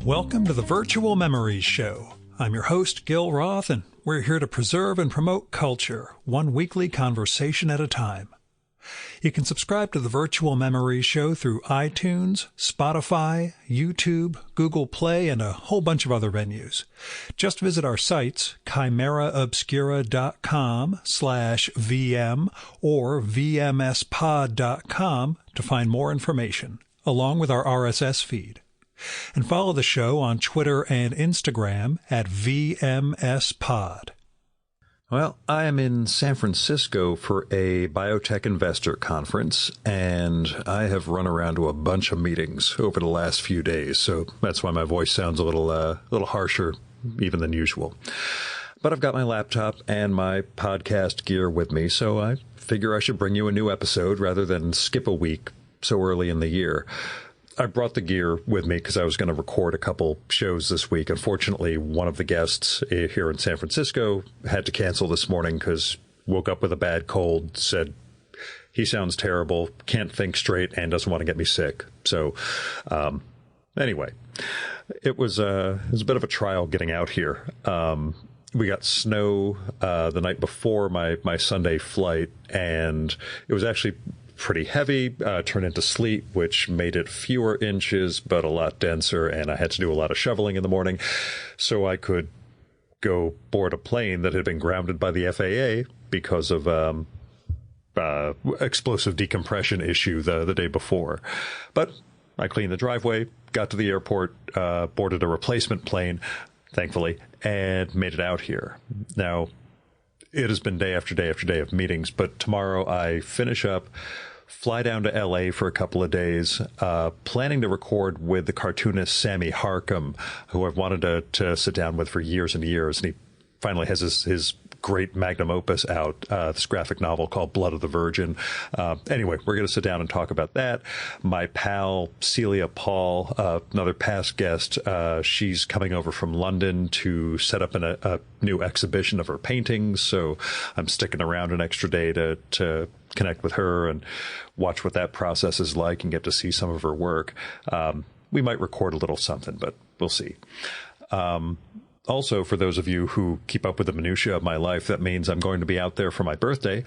Welcome to the Virtual Memories Show. I'm your host, Gil Roth, and we're here to preserve and promote culture, one weekly conversation at a time. You can subscribe to the Virtual Memories Show through iTunes, Spotify, YouTube, Google Play, and a whole bunch of other venues. Just visit our sites, chimeraobscura.com/VM or vmspod.com to find more information, along with our RSS feed. And follow the show on Twitter and Instagram at VMSPod. Well, I am in San Francisco for a biotech investor conference, and I have run around to a bunch of meetings over the last few days, so that's why my voice sounds a little harsher even than usual. But I've got my laptop and my podcast gear with me, so I figure I should bring you a new episode rather than skip a week so early in the year. I brought the gear with me because I was going to record a couple shows this week. Unfortunately, one of the guests here in San Francisco had to cancel this morning because woke up with a bad cold, said he sounds terrible, can't think straight, and doesn't want to get me sick. So anyway, it was a bit of a trial getting out here. We got snow the night before my Sunday flight, and it was actually pretty heavy, turned into sleet, which made it fewer inches, but a lot denser. And I had to do a lot of shoveling in the morning so I could go board a plane that had been grounded by the FAA because of explosive decompression issue the day before. But I cleaned the driveway, got to the airport, boarded a replacement plane, thankfully, and made it out here. Now, it has been day after day after day of meetings, but tomorrow I finish up, fly down to LA for a couple of days, planning to record with the cartoonist Sammy Harcum, who I've wanted to sit down with for years and years. And he finally has his great magnum opus out, this graphic novel called Blood of the Virgin. Anyway, we're going to sit down and talk about that. My pal Celia Paul, another past guest, she's coming over from London to set up a new exhibition of her paintings. So I'm sticking around an extra day to connect with her and watch what that process is like and get to see some of her work. We might record a little something, but we'll see. Also, for those of you who keep up with the minutiae of my life, that means I'm going to be out there for my birthday.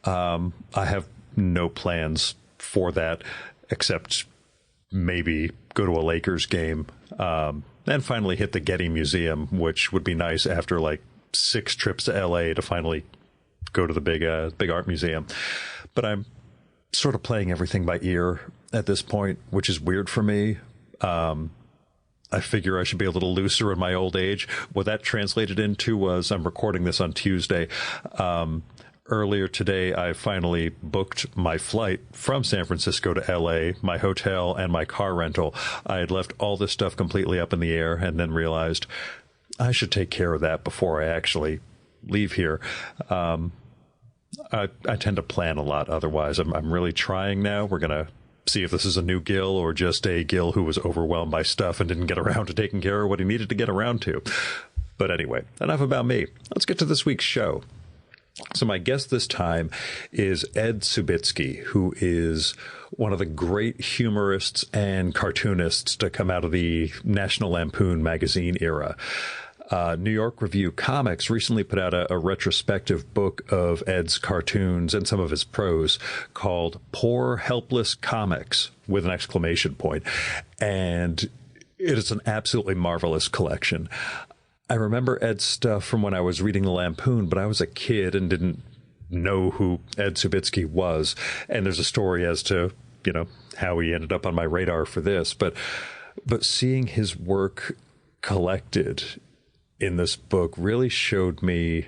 I have no plans for that except maybe go to a Lakers game and finally hit the Getty Museum, which would be nice after like 6 trips to LA to finally go to the big art museum. But I'm sort of playing everything by ear at this point, which is weird for me. I figure I should be a little looser in my old age. What that translated into was, I'm recording this on Tuesday. Earlier today, I finally booked my flight from San Francisco to LA, my hotel, and my car rental. I had left all this stuff completely up in the air and then realized I should take care of that before I actually leave here. I tend to plan a lot otherwise. I'm really trying now. We're going to see if this is a new Gil or just a Gil who was overwhelmed by stuff and didn't get around to taking care of what he needed to get around to. But anyway, enough about me. Let's get to this week's show. So my guest this time is Ed Subitzky, who is one of the great humorists and cartoonists to come out of the National Lampoon magazine era. New York Review Comics recently put out a retrospective book of Ed's cartoons and some of his prose called Poor Helpless Comics with an exclamation point. And it is an absolutely marvelous collection. I remember Ed's stuff from when I was reading the Lampoon, but I was a kid and didn't know who Ed Subitzky was. And there's a story as to, how he ended up on my radar for this. But seeing his work collected in this book really showed me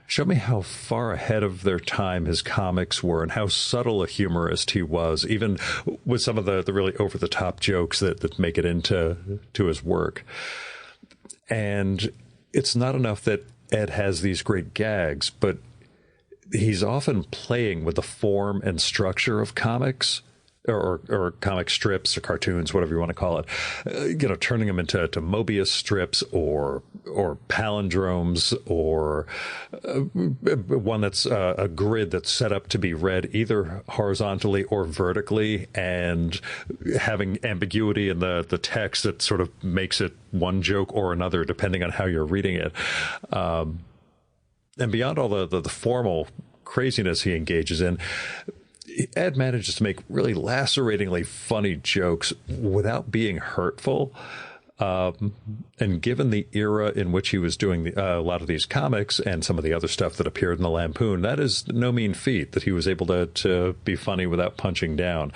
how far ahead of their time his comics were and how subtle a humorist he was, even with some of the really over-the-top jokes that make it into his work. And it's not enough that Ed has these great gags, but he's often playing with the form and structure of comics or comic strips or cartoons, whatever you want to call it, turning them into Mobius strips or palindromes or one that's a grid that's set up to be read either horizontally or vertically, and having ambiguity in the text that sort of makes it one joke or another depending on how you're reading it. And beyond all the formal craziness he engages in, Ed manages to make really laceratingly funny jokes without being hurtful. And given the era in which he was doing a lot of these comics and some of the other stuff that appeared in the Lampoon, that is no mean feat that he was able to be funny without punching down.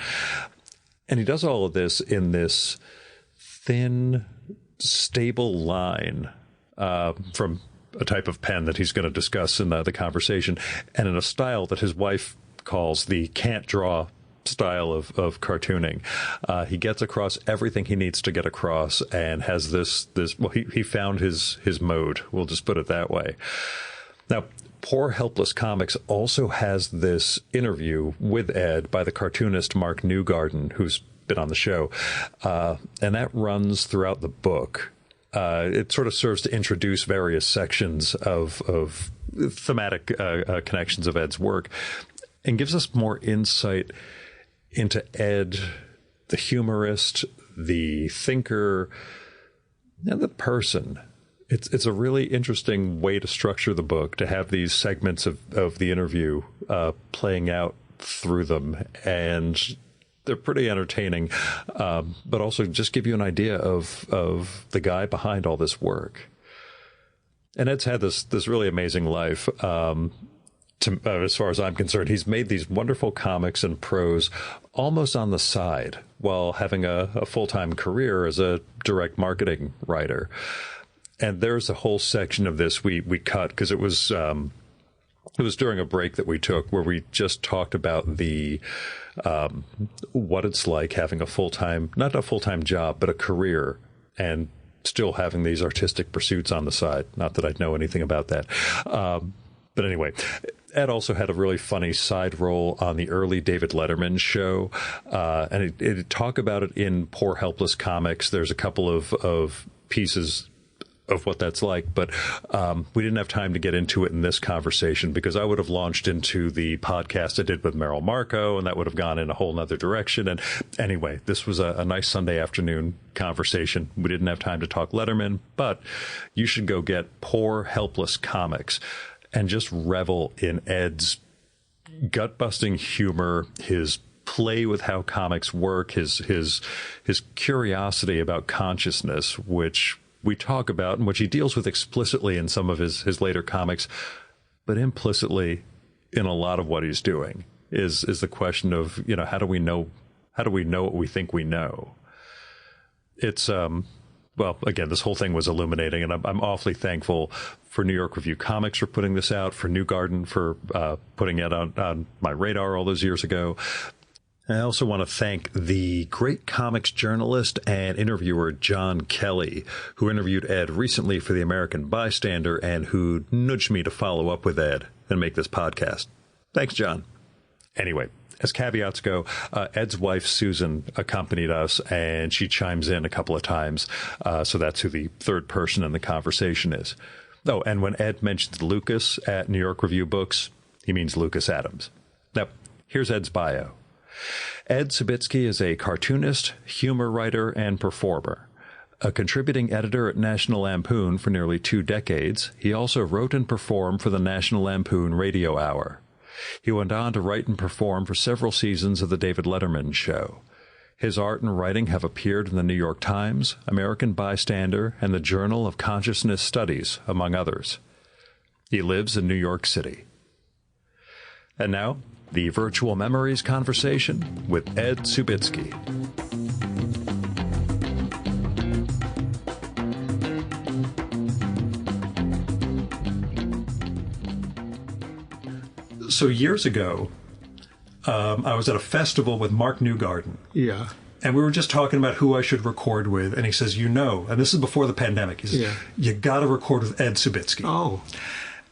And he does all of this in this thin, stable line from a type of pen that he's going to discuss in the conversation, and in a style that his wife calls the can't draw style of cartooning. He gets across everything he needs to get across, and has this well, he found his mode. We'll just put it that way. Now, Poor Helpless Comics also has this interview with Ed by the cartoonist Mark Newgarden, who's been on the show, and that runs throughout the book. It sort of serves to introduce various sections of thematic connections of Ed's work, and gives us more insight into Ed, the humorist, the thinker, and the person. It's a really interesting way to structure the book, to have these segments of the interview playing out through them. And they're pretty entertaining, but also just give you an idea of the guy behind all this work. And Ed's had this really amazing life. As far as I'm concerned, he's made these wonderful comics and prose almost on the side while having a full-time career as a direct marketing writer. And there's a whole section of this we cut because it was during a break that we took where we just talked about the what it's like having not a full-time job, but a career, and still having these artistic pursuits on the side. Not that I'd know anything about that. But anyway, Ed also had a really funny side role on the early David Letterman show. And it talk about it in Poor Helpless Comics. There's a couple of pieces of what that's like, but we didn't have time to get into it in this conversation because I would have launched into the podcast I did with Merrill Marco, and that would have gone in a whole nother direction. And anyway, this was a nice Sunday afternoon conversation. We didn't have time to talk Letterman, but you should go get Poor Helpless Comics and just revel in Ed's gut-busting humor, his play with how comics work, his curiosity about consciousness, which we talk about and which he deals with explicitly in some of his later comics, but implicitly in a lot of what he's doing is the question of, how do we know what we think we know? It's well, again, this whole thing was illuminating, and I'm awfully thankful for New York Review Comics for putting this out, for Newgarden for putting it on my radar all those years ago. I also want to thank the great comics journalist and interviewer John Kelly, who interviewed Ed recently for the American Bystander and who nudged me to follow up with Ed and make this podcast. Thanks, John. Anyway, as caveats go, Ed's wife, Susan, accompanied us, and she chimes in a couple of times. So that's who the third person in the conversation is. Oh, and when Ed mentions Lucas at New York Review Books, he means Lucas Adams. Now, here's Ed's bio. Ed Subitzky is a cartoonist, humor writer, and performer. A contributing editor at National Lampoon for nearly 2 decades, he also wrote and performed for the National Lampoon Radio Hour. He went on to write and perform for several seasons of the David Letterman show. His art and writing have appeared in the New York Times, American Bystander, and the Journal of Consciousness Studies, among others. He lives in New York City. And now, the Virtual Memories conversation with Ed Subitzky. So years ago, I was at a festival with Mark Newgarden. Yeah. And we were just talking about who I should record with. And he says, and this is before the pandemic, he says, you got to record with Ed Subitzky. Oh.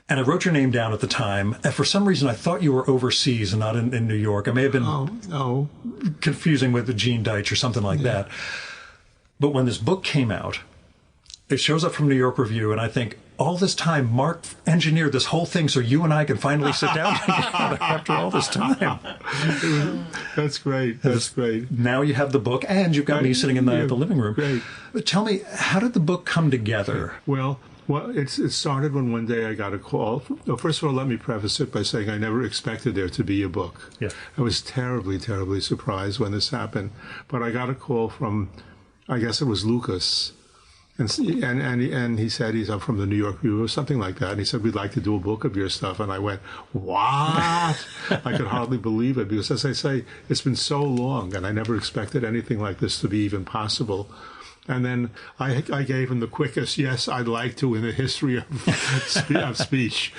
And I wrote your name down at the time. And for some reason, I thought you were overseas and not in New York. I may have been confusing with the Gene Deitch or something like that. But when this book came out, it shows up from New York Review, and I think, all this time, Mark engineered this whole thing so you and I can finally sit down together after all this time. That's great. That's great. Now you have the book, and you've got me sitting in the living room. Great. But tell me, how did the book come together? Well, it started when one day I got a call. Well, first of all, let me preface it by saying I never expected there to be a book. Yeah. I was terribly, terribly surprised when this happened. But I got a call from, I guess it was Lucas. And he said he's up from the New York Review or something like that. And he said, we'd like to do a book of your stuff. And I went, what? I could hardly believe it because, as I say, it's been so long and I never expected anything like this to be even possible. And then I gave him the quickest yes I'd like to in the history of speech.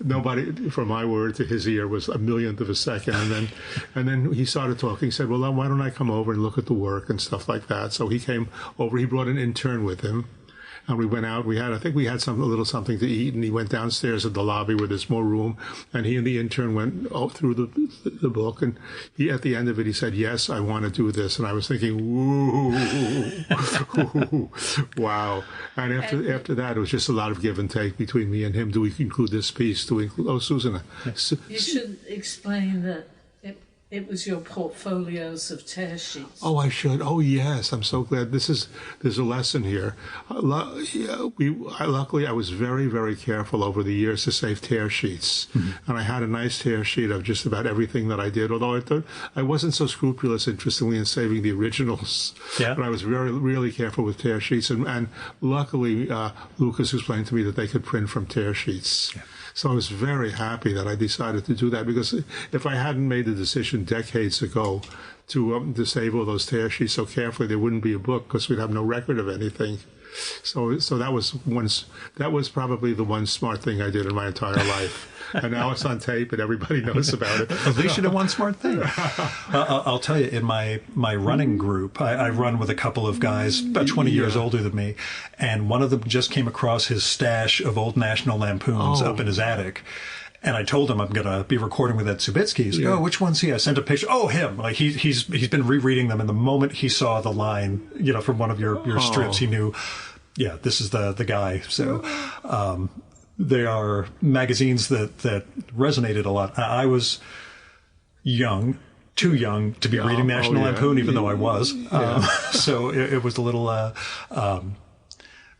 Nobody, from my word to his ear, was a millionth of a second. And then he started talking. He said, well, why don't I come over and look at the work and stuff like that? So he came over. He brought an intern with him. And we went out. I think we had a little something to eat. And he went downstairs at the lobby where there's more room. And he and the intern went through the book. And at the end of it, he said, yes, I want to do this. And I was thinking, woo, wow. And after that, it was just a lot of give and take between me and him. Do we include this piece? Do we include, Susan? You should explain that it was your portfolios of tear sheets. Oh, I should. Oh, yes. I'm so glad. There's a lesson here. Luckily, I was very, very careful over the years to save tear sheets. Mm-hmm. And I had a nice tear sheet of just about everything that I did, although I wasn't so scrupulous, interestingly, in saving the originals. Yeah. But I was really careful with tear sheets. And luckily, Lucas explained to me that they could print from tear sheets. Yeah. So I was very happy that I decided to do that, because if I hadn't made the decision decades ago to save all those tear sheets so carefully, there wouldn't be a book because we'd have no record of anything. So that was probably the one smart thing I did in my entire life. And now it's on tape and everybody knows about it. At least you did one smart thing. I'll tell you, in my running group, I run with a couple of guys about 20 years older than me, and one of them just came across his stash of old National Lampoons up in his attic. And I told him I'm going to be recording with Ed Subitzky. He's like, oh, which one's he? I sent a picture. Oh, him. Like he's been rereading them. And the moment he saw the line, from one of your strips, he knew, yeah, this is the guy. So, they are magazines that resonated a lot. I was too young to be reading National Lampoon, even though I was. So it was a little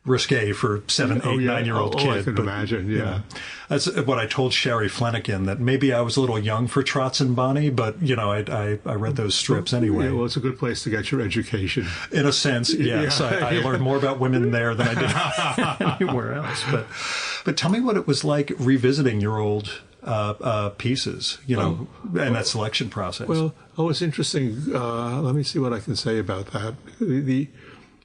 risque for 7, 8, 9-year-old kid. I can imagine, yeah. That's what I told Sherry Flanagan, that maybe I was a little young for Trotz and Bonnie, but, I read those strips anyway. Yeah, well, it's a good place to get your education. In a sense, yes. I learned more about women there than I did anywhere else. But tell me what it was like revisiting your old pieces, and that selection process. Well, it's interesting. Let me see what I can say about that.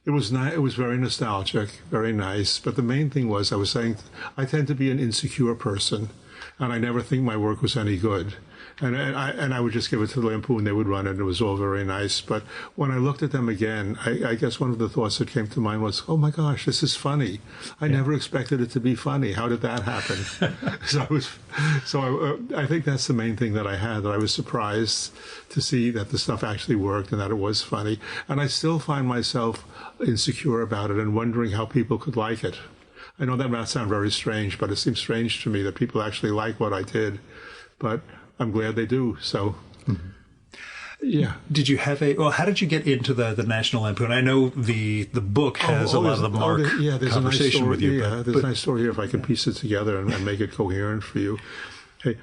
It was very nostalgic, very nice. But the main thing was, I was saying, I tend to be an insecure person, and I never think my work was any good. And I would just give it to the Lampoon, they would run it, and it was all very nice. But when I looked at them again, I guess one of the thoughts that came to mind was, oh my gosh, this is funny. I never expected it to be funny. How did that happen? I think that's the main thing that I had, that I was surprised to see that the stuff actually worked and that it was funny. And I still find myself insecure about it and wondering how people could like it. I know that might sound very strange, but it seems strange to me that people actually like what I did. But I'm glad they do. So, yeah. Did you have how did you get into the National Lampoon? I know the book has a lot of the Mark there's conversation a nice story, with you. Yeah, there's a nice story here if I can piece it together and make it coherent for you. Hey,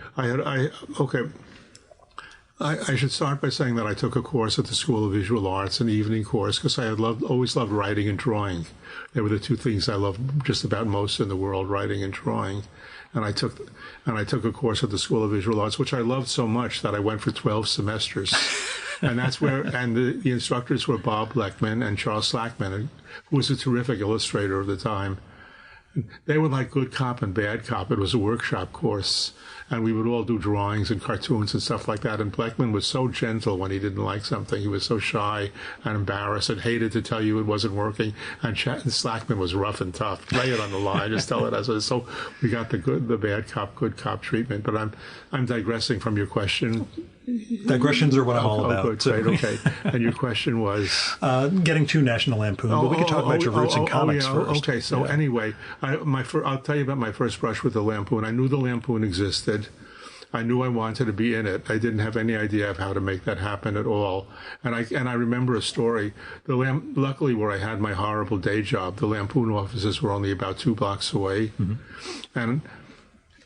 I should start by saying that I took a course at the School of Visual Arts, an evening course, because I had always loved writing and drawing. They were the two things I loved just about most in the world, writing and drawing. And I took a course at the School of Visual Arts, which I loved so much that I went for 12 semesters. And that's where, and the instructors were Bob Leckman and Charles Slackman, who was a terrific illustrator of the time. They were like good cop and bad cop. It was a workshop course, and we would all do drawings and cartoons and stuff like that. And Bleckman was so gentle when he didn't like something. He was so shy and embarrassed and hated to tell you it wasn't working. And Slackman was rough and tough. Lay it on the line, just tell it as it is. So we got the bad cop, good cop treatment. But I'm digressing from your question. Digressions are what I'm all about. Good, great, okay. And your question was? Getting to National Lampoon, but we could talk about your roots in comics first. Okay, so anyway, I'll tell you about my first brush with the Lampoon. I knew the Lampoon existed. I knew I wanted to be in it. I didn't have any idea of how to make that happen at all. And I remember a story. Luckily, where I had my horrible day job, the Lampoon offices were only about 2 blocks away. Mm-hmm.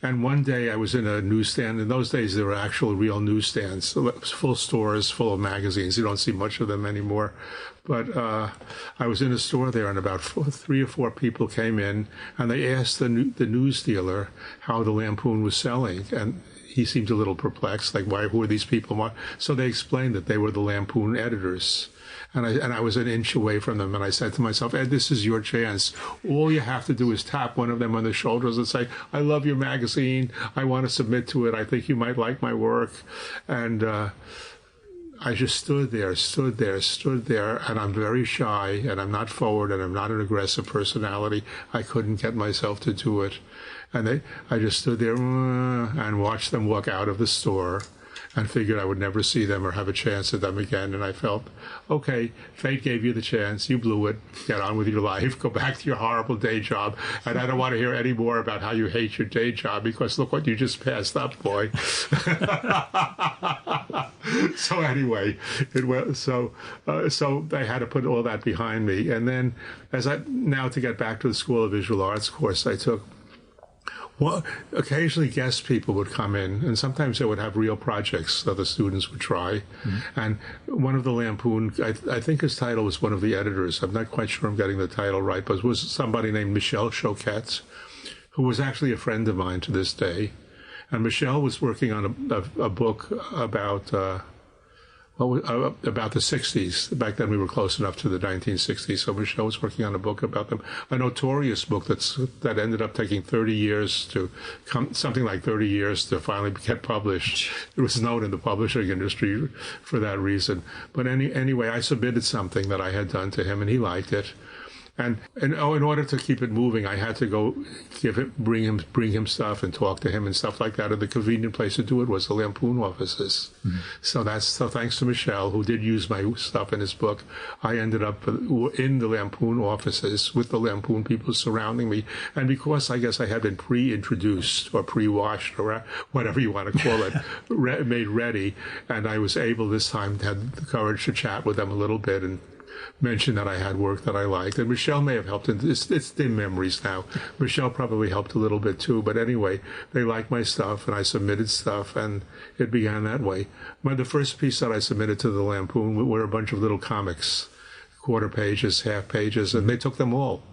And one day I was in a newsstand. In those days, there were actual real newsstands, full stores, full of magazines. You don't see much of them anymore. But I was in a store there, and about 3 or 4 people came in, and they asked the news dealer how the Lampoon was selling. And he seemed a little perplexed, like, who are these people? So they explained that they were the Lampoon editors. And I was an inch away from them, and I said to myself, Ed, this is your chance. All you have to do is tap one of them on the shoulders and say, I love your magazine. I want to submit to it. I think you might like my work. And I just stood there, and I'm very shy, and I'm not forward, and I'm not an aggressive personality. I couldn't get myself to do it. And I just stood there and watched them walk out of the store, and figured I would never see them or have a chance at them again. And I felt, okay, fate gave you the chance. You blew it. Get on with your life. Go back to your horrible day job. And I don't want to hear any more about how you hate your day job, because look what you just passed up, boy. So anyway, so I had to put all that behind me. And then now to get back to the School of Visual Arts course I took, well, occasionally guest people would come in, and sometimes they would have real projects that the students would try. Mm-hmm. And one of the Lampoon, I think his title was one of the editors. I'm not quite sure I'm getting the title right, but it was somebody named Michel Choquette, who was actually a friend of mine to this day. And Michel was working on a book about the 60s. Back then we were close enough to the 1960s, so Michel was working on a book about them, a notorious book that ended up taking 30 years to finally get published. It was known in the publishing industry for that reason. But anyway, I submitted something that I had done to him, and he liked it. And in order to keep it moving, I had to go bring him stuff and talk to him and stuff like that. And the convenient place to do it was the Lampoon offices. Mm-hmm. So thanks to Michel, who did use my stuff in his book, I ended up in the Lampoon offices with the Lampoon people surrounding me. And because I guess I had been pre-introduced or pre-washed or whatever you want to call it, made ready, and I was able this time to have the courage to chat with them a little bit and mention that I had work that I liked. And Michelle may have helped. It's dim memories now. Michelle probably helped a little bit too. But anyway, they liked my stuff, and I submitted stuff, and it began that way. The first piece that I submitted to the Lampoon were a bunch of little comics, quarter pages, half pages, and they took them all.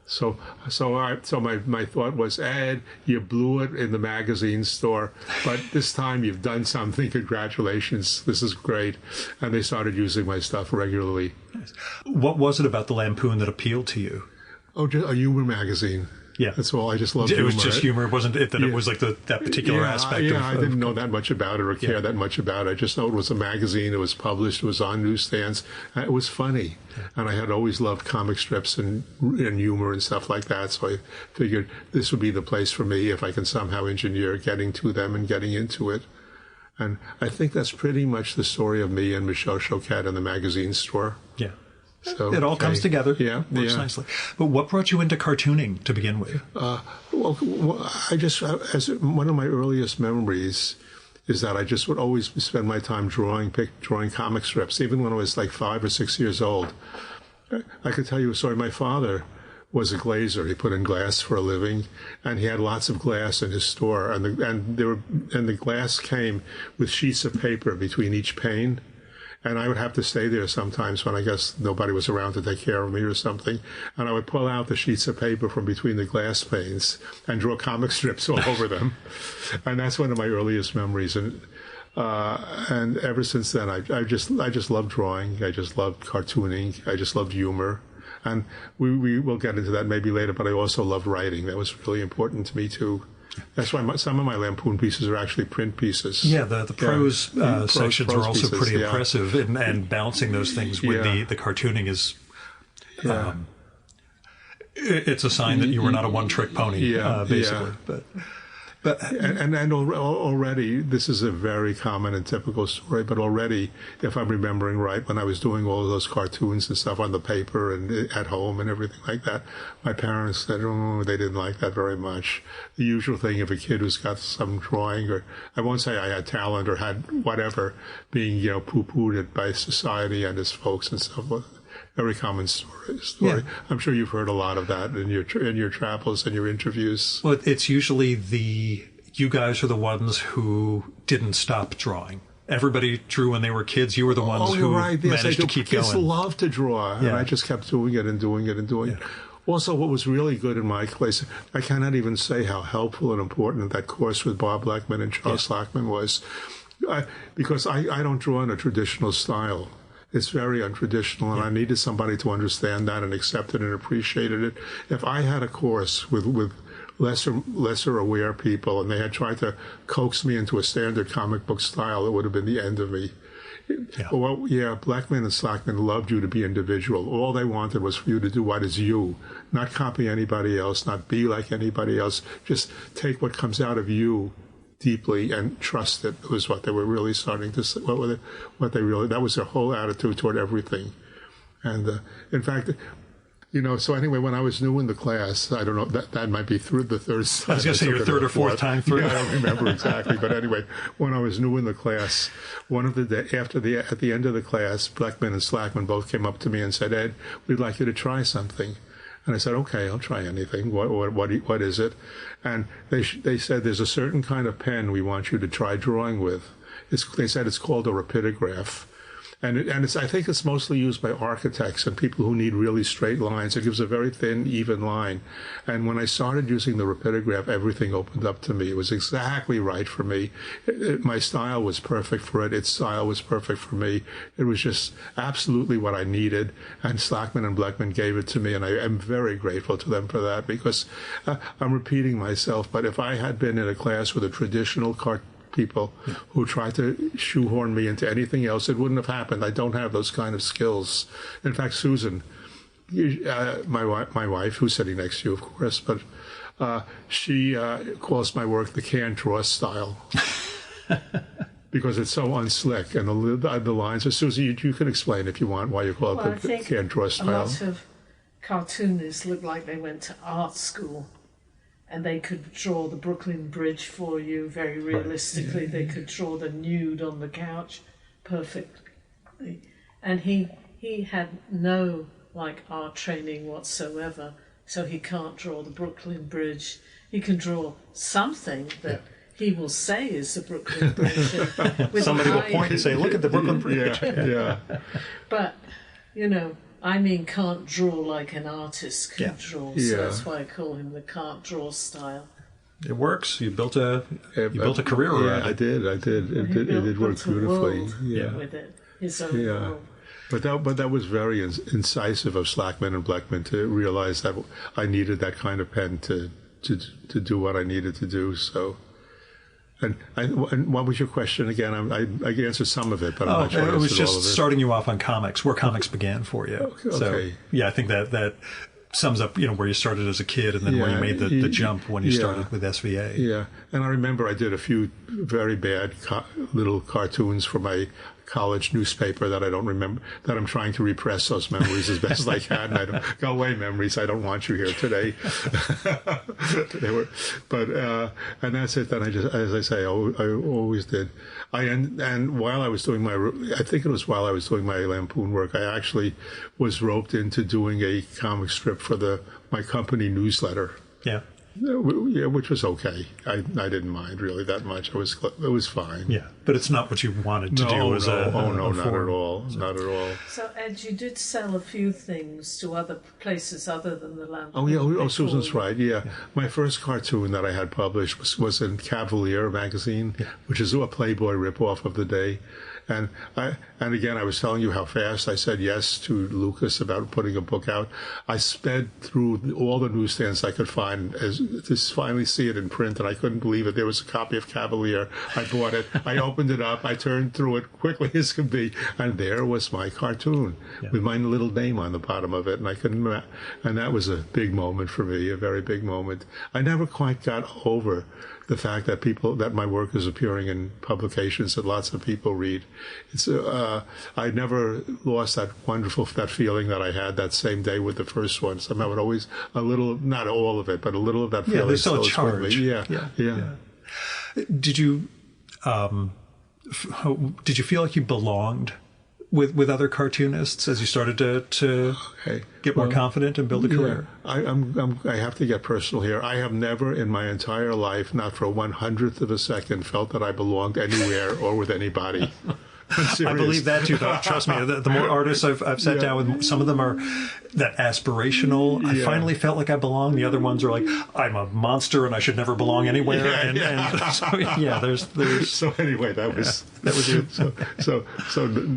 So my thought was, Ed, you blew it in the magazine store, but this time you've done something. Congratulations. This is great. And they started using my stuff regularly. What was it about the Lampoon that appealed to you? Oh, just a humor magazine. Yeah. That's all. I just loved humor. It was just humor. It wasn't it that it was like that particular aspect of... I didn't know that much about it or care that much about it. I just know it was a magazine. It was published. It was on newsstands. It was funny. And I had always loved comic strips and humor and stuff like that. So I figured this would be the place for me if I can somehow engineer getting to them and getting into it. And I think that's pretty much the story of me and Michel Choquette in the magazine store. Yeah. So, it all comes together. Yeah, works nicely. But what brought you into cartooning to begin with? I just, as one of my earliest memories is that I just would always spend my time drawing comic strips, even when I was like 5 or 6 years old. I could tell you a story. My father was a glazer. He put in glass for a living, and he had lots of glass in his store. And the glass came with sheets of paper between each pane. And I would have to stay there sometimes when I guess nobody was around to take care of me or something. And I would pull out the sheets of paper from between the glass panes and draw comic strips all over them. And that's one of my earliest memories. And ever since then, I just loved drawing. I just loved cartooning. I just loved humor. And we will get into that maybe later, but I also loved writing. That was really important to me, too. That's why some of my Lampoon pieces are actually print pieces. Yeah, the prose sections prose are also pieces, pretty impressive, and balancing those things with the cartooning is... it's a sign that you were not a one-trick pony, basically. And already, this is a very common and typical story, but already, if I'm remembering right, when I was doing all of those cartoons and stuff on the paper and at home and everything like that, my parents said, they didn't like that very much. The usual thing if a kid who's got some drawing, or I won't say I had talent or had whatever, being, poo-pooed by society and his folks and stuff. Very common story. Yeah. I'm sure you've heard a lot of that in your travels and your interviews. Well, it's usually you guys are the ones who didn't stop drawing. Everybody drew when they were kids. You were the ones who managed to keep going. Kids love to draw, and I just kept doing it and doing it and doing it. Also, what was really good in my case, I cannot even say how helpful and important that course with Bob Blackman and Charles Slackman was, because I don't draw in a traditional style. It's very untraditional, and I needed somebody to understand that and accept it and appreciated it. If I had a course with lesser aware people, and they had tried to coax me into a standard comic book style, it would have been the end of me. Blackman and Slackman loved you to be individual. All they wanted was for you to do what is you, not copy anybody else, not be like anybody else. Just take what comes out of you deeply and trust it. Was what they were really starting to say. That was their whole attitude toward everything. And in fact, so anyway, when I was new in the class, I don't know, that might be through the third time. I was going to say your third or fourth time through. I don't remember exactly. But anyway, when I was new in the class, at the end of the class, Blackman and Slackman both came up to me and said, "Ed, we'd like you to try something." And I said, "Okay, I'll try anything. What is it?" And they said, "There's a certain kind of pen we want you to try drawing with." They said it's called a rapidograph. And I think it's mostly used by architects and people who need really straight lines. It gives a very thin, even line. And when I started using the rapidograph, everything opened up to me. It was exactly right for me. My style was perfect for it. Its style was perfect for me. It was just absolutely what I needed. And Slackman and Blackman gave it to me, and I am very grateful to them for that, because I'm repeating myself, but if I had been in a class with a traditional people who tried to shoehorn me into anything else, it wouldn't have happened. I don't have those kind of skills. In fact, Susan, my wife, who's sitting next to you, of course, but she calls my work the can't draw style. Because it's so unslick, and the lines. So, Susie, you can explain if you want why you call it the can't draw style. A lot of cartoonists look like they went to art school. And they could draw the Brooklyn Bridge for you very realistically. Right. They could draw the nude on the couch perfectly. And he had no art training whatsoever, so he can't draw the Brooklyn Bridge. He can draw something that he will say is the Brooklyn Bridge. Somebody will point and say, "Look at the Brooklyn Bridge." But can't draw like an artist could draw. So that's why I call him the can't draw style. It works. You built a career around it. I did. It did work beautifully. With it, his own world. But that was very incisive of Slackman and Blackman to realize that I needed that kind of pen to do what I needed to do. So. And what was your question again? I answered some of it, but I'm not sure I answered all of it. It was just starting you off on comics, where comics began for you. Okay. So, I think that sums up, where you started as a kid and then where you made the jump when you started with SVA. Yeah, and I remember I did a few very bad little cartoons for my college newspaper that I don't remember, that I'm trying to repress those memories as best as I can. I don't, go away, memories. I don't want you here today. And that's it. Then I just, as I say, I always did. And while I was doing I think it was while I was doing my Lampoon work, I actually was roped into doing a comic strip for my company newsletter. Yeah. Yeah, which was okay. I didn't mind really that much. It was fine. Yeah, but it's not what you wanted to do. No, as not at form. all. Not at all. So, Ed, you did sell a few things to other places other than the Lampoon. Oh, yeah. Oh, Susan's right. Yeah. My first cartoon that I had published was in Cavalier magazine, which is a Playboy ripoff of the day. And again, I was telling you how fast I said yes to Lucas about putting a book out. I sped through all the newsstands I could find to finally see it in print, and I couldn't believe it. There was a copy of Cavalier. I bought it. I opened it up. I turned through it quickly as could be, and there was my cartoon with my little name on the bottom of it. And I couldn't. And that was a big moment for me, a very big moment. I never quite got over the fact that my work is appearing in publications that lots of people read. It's I never lost that feeling that I had that same day with the first one. Somehow it always a little, not all of it, but a little of that feeling. Yeah, there's still a charge. Yeah. Did you feel like you belonged with other cartoonists as you started to get more confident and build a career? I have to get personal here. I have never in my entire life, not for 1/100th of a second, felt that I belonged anywhere or with anybody. I believe that too, though. Trust me, the more artists I've sat down with, some of them are that aspirational. I finally felt like I belong. The other ones are like, I'm a monster and I should never belong anywhere. There's. So anyway, that was you.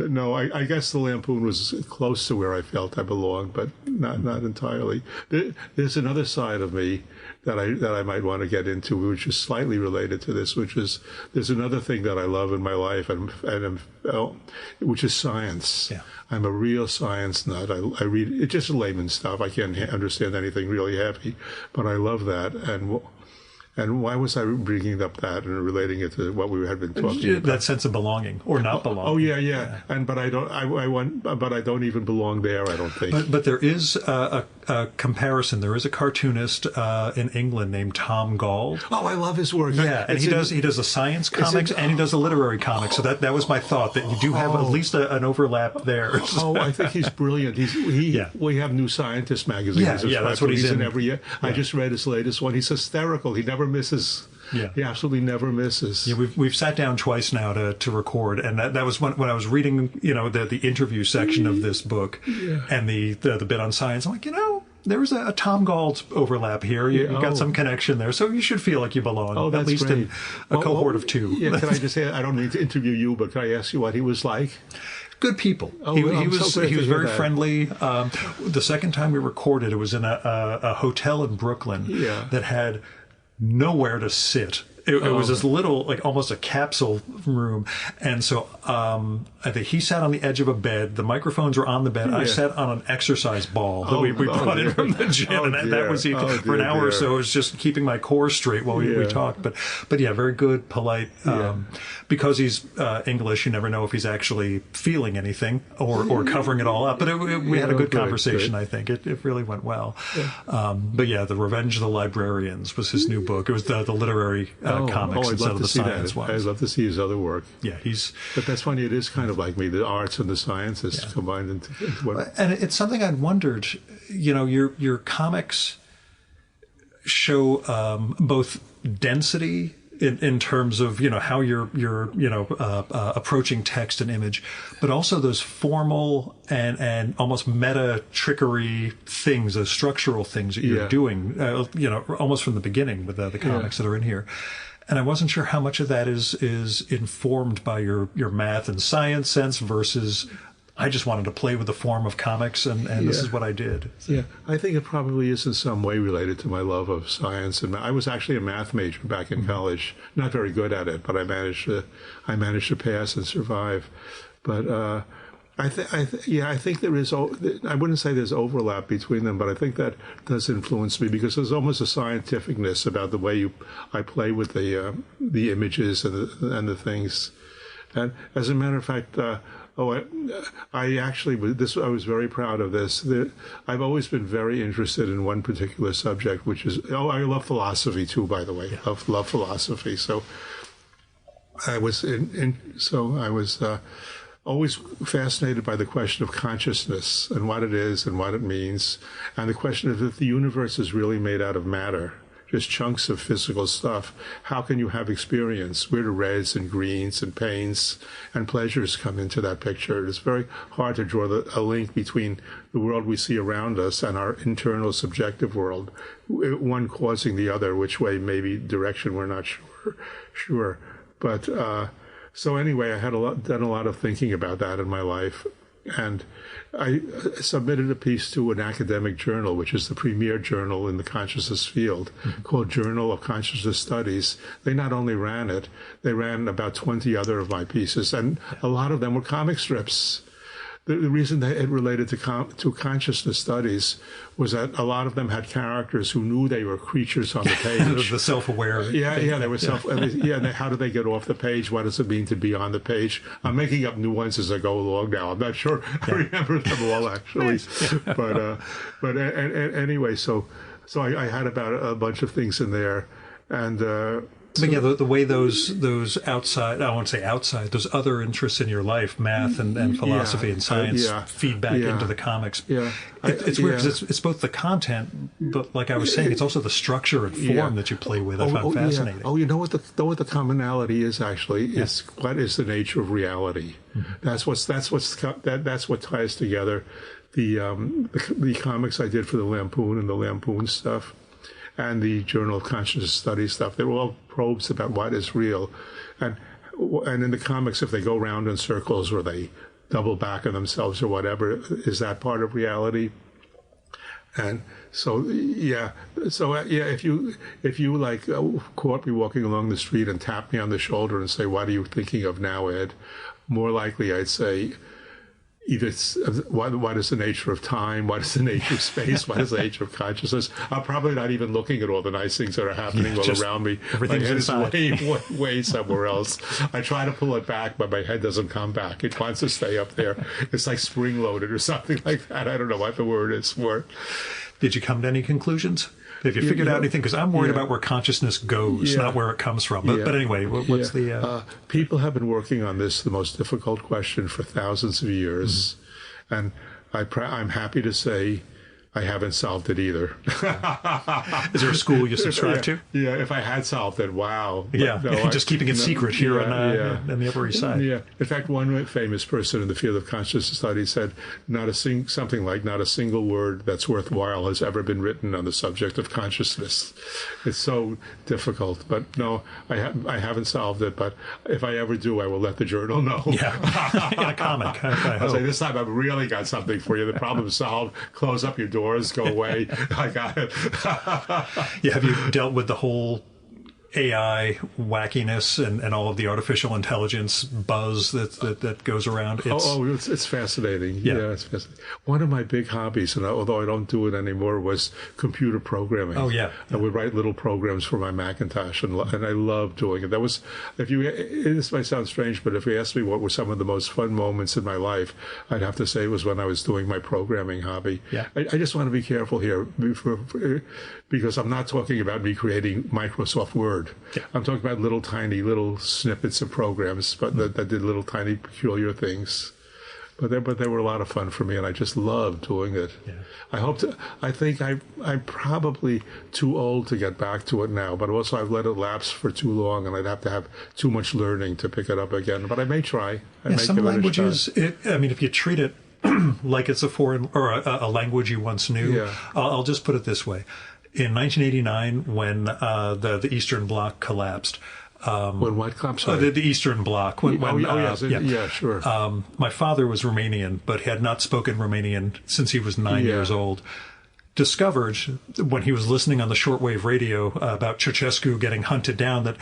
No, I guess the Lampoon was close to where I felt I belonged, but not entirely. There's another side of me that I might want to get into, which is slightly related to this, which is there's another thing that I love in my life, which is science. Yeah. I'm a real science nut. I read it's just layman stuff. I can't understand anything really heavy, but I love that. And why was I bringing up that and relating it to what we had been talking about? That sense of belonging or not belonging. Oh yeah. But I don't. But I don't even belong there. I don't think. But there is a comparison. There is a cartoonist in England named Tom Gauld. Oh, I love his work. Yeah, and he does a science comics and he does a literary comic. So that was my thought, that you do have at least an overlap there. I think he's brilliant. We have New Scientist magazine. That's what he's in every year. Yeah. I just read his latest one. He's hysterical. He never misses. Yeah. He absolutely never misses. Yeah, we've sat down twice now to record, and that was when I was reading, the interview section of this book, and the bit on science. I'm like, there was a Tom Gauld overlap here. You got some connection there, so you should feel like you belong. Oh, that's at least great. In a cohort of two. Yeah, can I just say, I don't need to interview you, but can I ask you what he was like? Good people. He was very friendly. The second time we recorded, it was in a hotel in Brooklyn that had nowhere to sit. It was this little, like almost a capsule room. And so I think he sat on the edge of a bed. The microphones were on the bed. I sat on an exercise ball that we brought in from the gym. And that was for an hour or so. It was just keeping my core straight while we talked. But yeah, very good, polite. Because he's English, you never know if he's actually feeling anything or covering it all up. But we had a good conversation, I think. It really went well. But yeah, The Revenge of the Librarians was his new book. It was the literary comics instead of the science ones. I'd love to see his other work. Yeah, But that's funny. It is kind of like me. The arts and the sciences combined into one. And it's something I'd wondered. Your comics show both density in terms of how you're approaching text and image, but also those formal and almost meta trickery things, those structural things that you're doing, almost from the beginning with the comics that are in here. And I wasn't sure how much of that is informed by your math and science sense versus I just wanted to play with the form of comics, and this is what I did. So. Yeah, I think it probably is in some way related to my love of science. And I was actually a math major back in college. Not very good at it, but I managed to pass and survive. But I think there is. I wouldn't say there's overlap between them, but I think that does influence me because there's almost a scientificness about the way I play with the images and the things. And as a matter of fact. I was very proud of this. I've always been very interested in one particular subject, which is, I love philosophy too, by the way. Yeah. Love philosophy. So I was always fascinated by the question of consciousness and what it is and what it means. And the question of if the universe is really made out of matter, just chunks of physical stuff. How can you have experience? Where do reds and greens and pains and pleasures come into that picture? It's very hard to draw a link between the world we see around us and our internal subjective world, one causing the other, which way, maybe direction, we're not sure. But so anyway, I had done a lot of thinking about that in my life. And I submitted a piece to an academic journal, which is the premier journal in the consciousness field, called Journal of Consciousness Studies. They not only ran it, they ran about 20 other of my pieces, and a lot of them were comic strips. The reason that it related to consciousness studies was that a lot of them had characters who knew they were creatures on the page. The self-aware. Yeah, they were and how do they get off the page? What does it mean to be on the page? I'm making up new ones as I go along now. I'm not sure I remember them all, actually. But anyway, so I had about a bunch of things in there, and. But yeah, the way those outside, I won't say outside, those other interests in your life, math and philosophy and science, feed back into the comics. Yeah. It's weird because it's both the content, but like I was saying, it's also the structure and form that you play with. I find fascinating. Yeah. Oh, you know what the commonality is actually? Is what is the nature of reality? That's what ties together the comics I did for the Lampoon and the Lampoon stuff, and the Journal of Consciousness Studies stuff. They were all probes about what is real. And in the comics, if they go round in circles or they double back on themselves or whatever, is that part of reality? And so, if you like caught me walking along the street and tapped me on the shoulder and say, "What are you thinking of now, Ed?" More likely I'd say, either what is the nature of time, what is the nature of space, what is the nature of consciousness. I'm probably not even looking at all the nice things that are happening all around me. My head is way somewhere else. I try to pull it back, but my head doesn't come back. It wants to stay up there. It's like spring-loaded or something like that. I don't know what the word is for it. Did you come to any conclusions? Have you figured out anything? Because I'm worried about where consciousness goes, not where it comes from. But anyway, what's the... People have been working on this, the most difficult question, for thousands of years. And I'm happy to say I haven't solved it either. Is there a school you subscribe to? Yeah, if I had solved it, wow. But no, just keeping it secret here on the Upper East Side. Yeah. In fact, one famous person in the field of consciousness studies said, something like, not a single word that's worthwhile has ever been written on the subject of consciousness. It's so difficult. But no, I haven't solved it. But if I ever do, I will let the journal know. Yeah, in a comic. I'll say, this time I've really got something for you. The problem's solved. Close up your door. Go away. I got it. Have you dealt with the whole AI wackiness and all of the artificial intelligence buzz that goes around? It's fascinating. Yeah, it's fascinating. One of my big hobbies, and although I don't do it anymore, was computer programming. I would write little programs for my Macintosh, and I love doing it. That was, this might sound strange, but if you asked me what were some of the most fun moments in my life, I'd have to say it was when I was doing my programming hobby. I just want to be careful here because I'm not talking about me creating Microsoft Word. I'm talking about little snippets of programs, but that did little tiny peculiar things. But they were a lot of fun for me, and I just loved doing it. I think I'm probably too old to get back to it now, but also I've let it lapse for too long, and I'd have to have too much learning to pick it up again. But I may try. Some languages, if you treat it like it's a foreign or a language you once knew, I'll just put it this way. In 1989, when the Eastern Bloc collapsed. When what collapsed? The Eastern Bloc. Sure. My father was Romanian, but had not spoken Romanian since he was 9 years old. Discovered, when he was listening on the shortwave radio about Ceausescu getting hunted down, that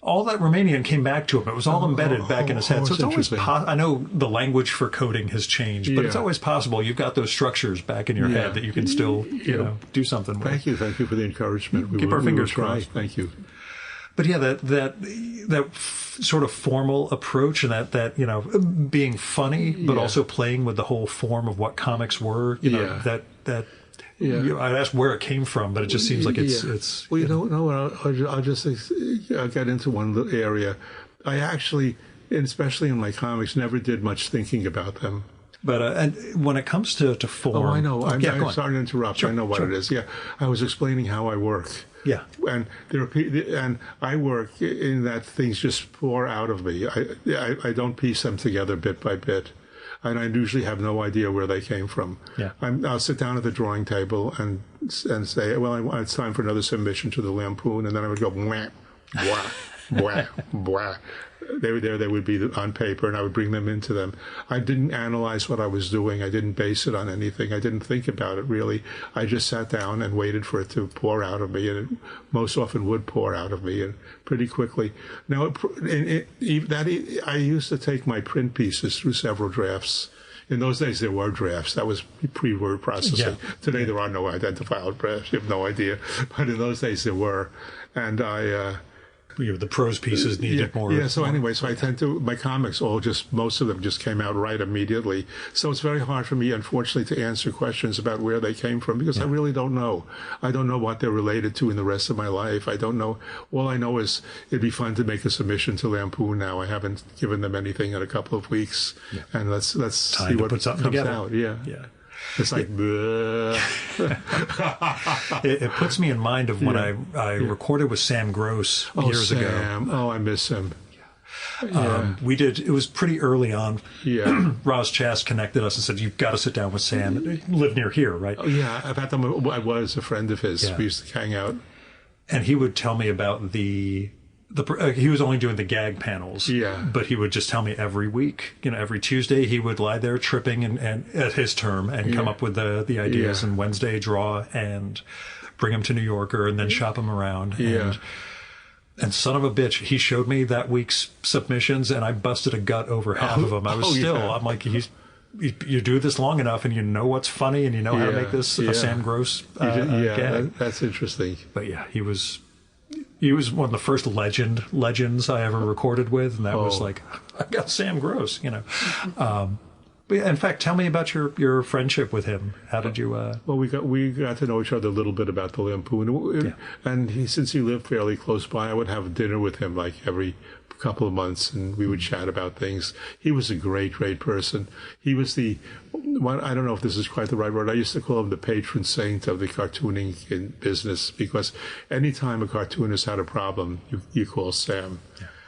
all that Romanian came back to him. It was all embedded back in his head. So it's always I know the language for coding has changed, but it's always possible you've got those structures back in your head that you can still, do something with. Thank you for the encouragement. Keep our fingers crossed. Thank you. But that sort of formal approach and that being funny, but also playing with the whole form of what comics were. I'd ask where it came from, but it just seems like it's. Well, I'll just get into one little area. I actually, especially in my comics, never did much thinking about them. But and when it comes to form, I know. I'm sorry to interrupt. Sure, I know what it is. I was explaining how I work. Yeah. And and I work in that things just pour out of me. I don't piece them together bit by bit. And I usually have no idea where they came from. Yeah. I'll sit down at the drawing table and say, well, it's time for another submission to the Lampoon, and then I would go, wah, wah, wah, wah. They would be on paper, and I would bring them into them. I didn't analyze what I was doing. I didn't base it on anything. I didn't think about it, really. I just sat down and waited for it to pour out of me, and it most often would pour out of me, and pretty quickly. Now, I used to take my print pieces through several drafts. In those days, there were drafts. That was pre-word processing. Yeah. Today, there are no identifiable drafts. You have no idea. But in those days, there were. And the prose pieces needed more. Yeah, so anyway, so I tend to, my comics most of them just came out right immediately. So it's very hard for me, unfortunately, to answer questions about where they came from because I really don't know. I don't know what they're related to in the rest of my life. I don't know. All I know is it'd be fun to make a submission to Lampoon now. I haven't given them anything in a couple of weeks. Yeah. And let's see what put something comes together. out. Yeah. Yeah. It's like, it puts me in mind of when I recorded with Sam Gross years ago. Oh, I miss him. It was pretty early on. Yeah. Roz Chast connected us and said, you've got to sit down with Sam. He lived near here, right? Oh, yeah. I've had them. I was a friend of his. Yeah. We used to hang out. And he would tell me about he was only doing the gag panels. Yeah. But he would just tell me every week, every Tuesday he would lie there tripping and at his term and come up with the ideas, and Wednesday draw and bring them to New Yorker and then shop them around. Yeah. And son of a bitch, he showed me that week's submissions and I busted a gut over half of them. I'm like, you do this long enough and you know what's funny and you know how to make this a Sam Gross gag. That's interesting. But yeah, he was one of the first legends I ever recorded with, and that was like, I got Sam Gross, But yeah, in fact, tell me about your friendship with him. How did you? Well, we got to know each other a little bit about the Lampoon, and since he lived fairly close by, I would have dinner with him like every couple of months, and we would chat about things. He was a great person. He was I don't know if this is quite the right word. I used to call him the patron saint of the cartooning in business, because anytime a cartoonist had a problem, you call Sam,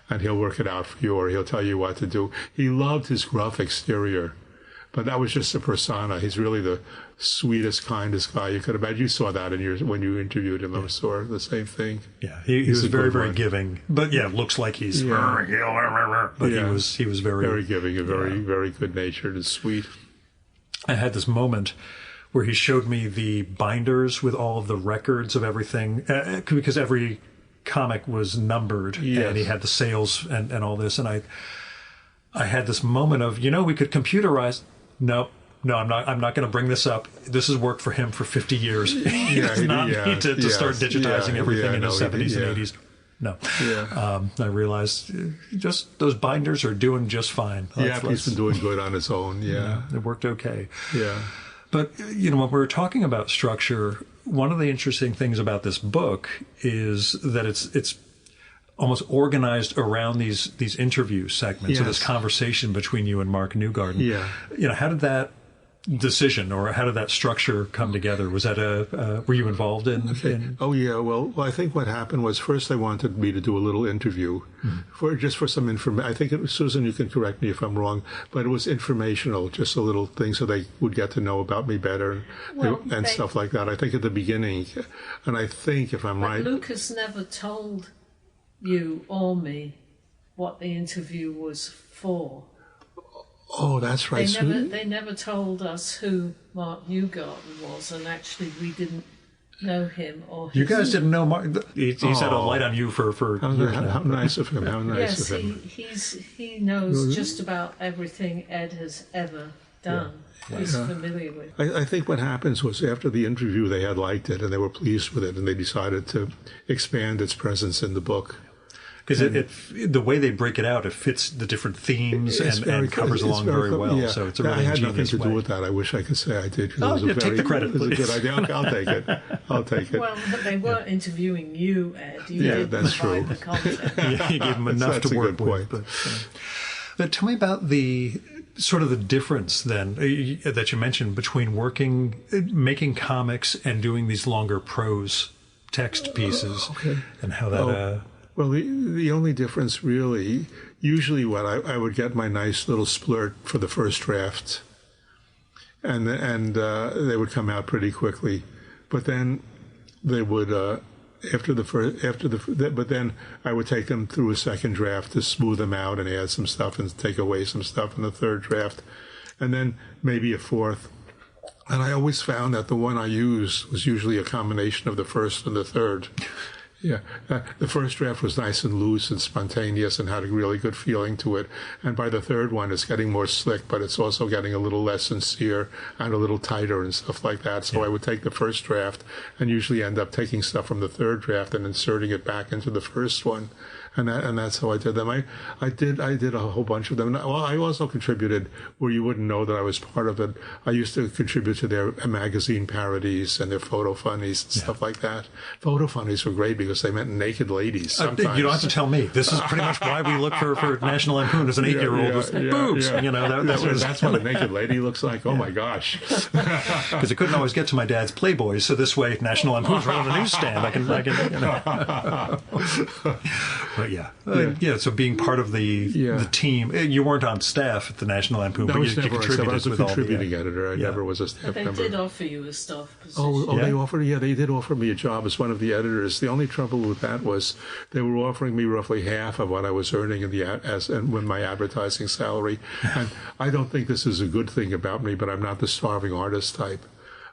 and he'll work it out for you, or he'll tell you what to do. He loved his gruff exterior, but that was just a persona. He's really the sweetest, kindest guy you could imagine. You saw that when you interviewed him. I saw the same thing. Yeah, he was very, very giving. But looks like he's. But he was very giving and very good natured and sweet. I had this moment where he showed me the binders with all of the records of everything, because every comic was numbered, and he had the sales and all this, and I had this moment of, we could computerize. No, I'm not going to bring this up. This has worked for him for 50 years. He does not need to start digitizing everything in his 70s and 80s. No. Yeah. I realized just those binders are doing just fine. He's been doing good on his own. Yeah. It worked okay. Yeah. But, when we're talking about structure, one of the interesting things about this book is that it's almost organized around these interview segments, or this conversation between you and Mark Newgarden. Yeah. How did that decision, or how did that structure come together? Was that were you involved in? Okay. Oh yeah. Well, I think what happened was first they wanted me to do a little interview for some information. I think Susan, you can correct me if I'm wrong, but it was informational, just a little thing so they would get to know about me better and stuff like that. I think at the beginning, and I think if I'm right, Lucas never told you or me what the interview was for. Oh, that's right. They never told us who Mark Newgarden was, and actually we didn't know him or his... You guys didn't know Mark? He's had a light on you for years now. How nice of him. How nice of him. He knows just about everything Ed has ever done. Yeah. He's familiar with. I think what happens was after the interview they had liked it and they were pleased with it, and they decided to expand its presence in the book. Because the way they break it out, it fits the different themes and covers along very well. Yeah. So it's a really I had ingenious nothing to way. Do with that. I wish I could say I did. Take the credit, please. It was a good idea. I'll take it. I'll take it. Well, but they weren't interviewing you, Ed. You did that's provide true. the content. You gave them enough to work with. But tell me about the sort of the difference then that you mentioned between making comics and doing these longer prose text pieces, Okay. and how that. Well, the only difference really, usually what I would get my nice little splurt for the first draft, and they would come out pretty quickly, but then they would but then I would take them through a second draft to smooth them out and add some stuff and take away some stuff in the third draft, and then maybe a fourth. And I always found that the one I used was usually a combination of the first and the third. Yeah, the first draft was nice and loose and spontaneous and had a really good feeling to it. And by the third one, it's getting more slick, but it's also getting a little less sincere and a little tighter and stuff like that. So I would take the first draft and usually end up taking stuff from the third draft and inserting it back into the first one. And that's how I did them. I did a whole bunch of them. Well, I also contributed where you wouldn't know that I was part of it. I used to contribute to their magazine parodies and their photo funnies and stuff like that. Photo funnies were great because they meant naked ladies. Sometimes. You don't have to tell me. This is pretty much why we look for National Lampoon as an 8-year-old with boobs. Yeah. You know, that's what a naked lady looks like. Oh my gosh! Because I couldn't always get to my dad's Playboys, so this way National Lampoon's right on the newsstand. I can you know. But yeah. So being part of the team, you weren't on staff at the National Lampoon, but you contributed. I was a with contributing editor. I never was a staff member. But they did offer you a staff position. They did offer me a job as one of the editors. The only trouble with that was they were offering me roughly half of what I was earning with my advertising salary. And I don't think this is a good thing about me, but I'm not the starving artist type.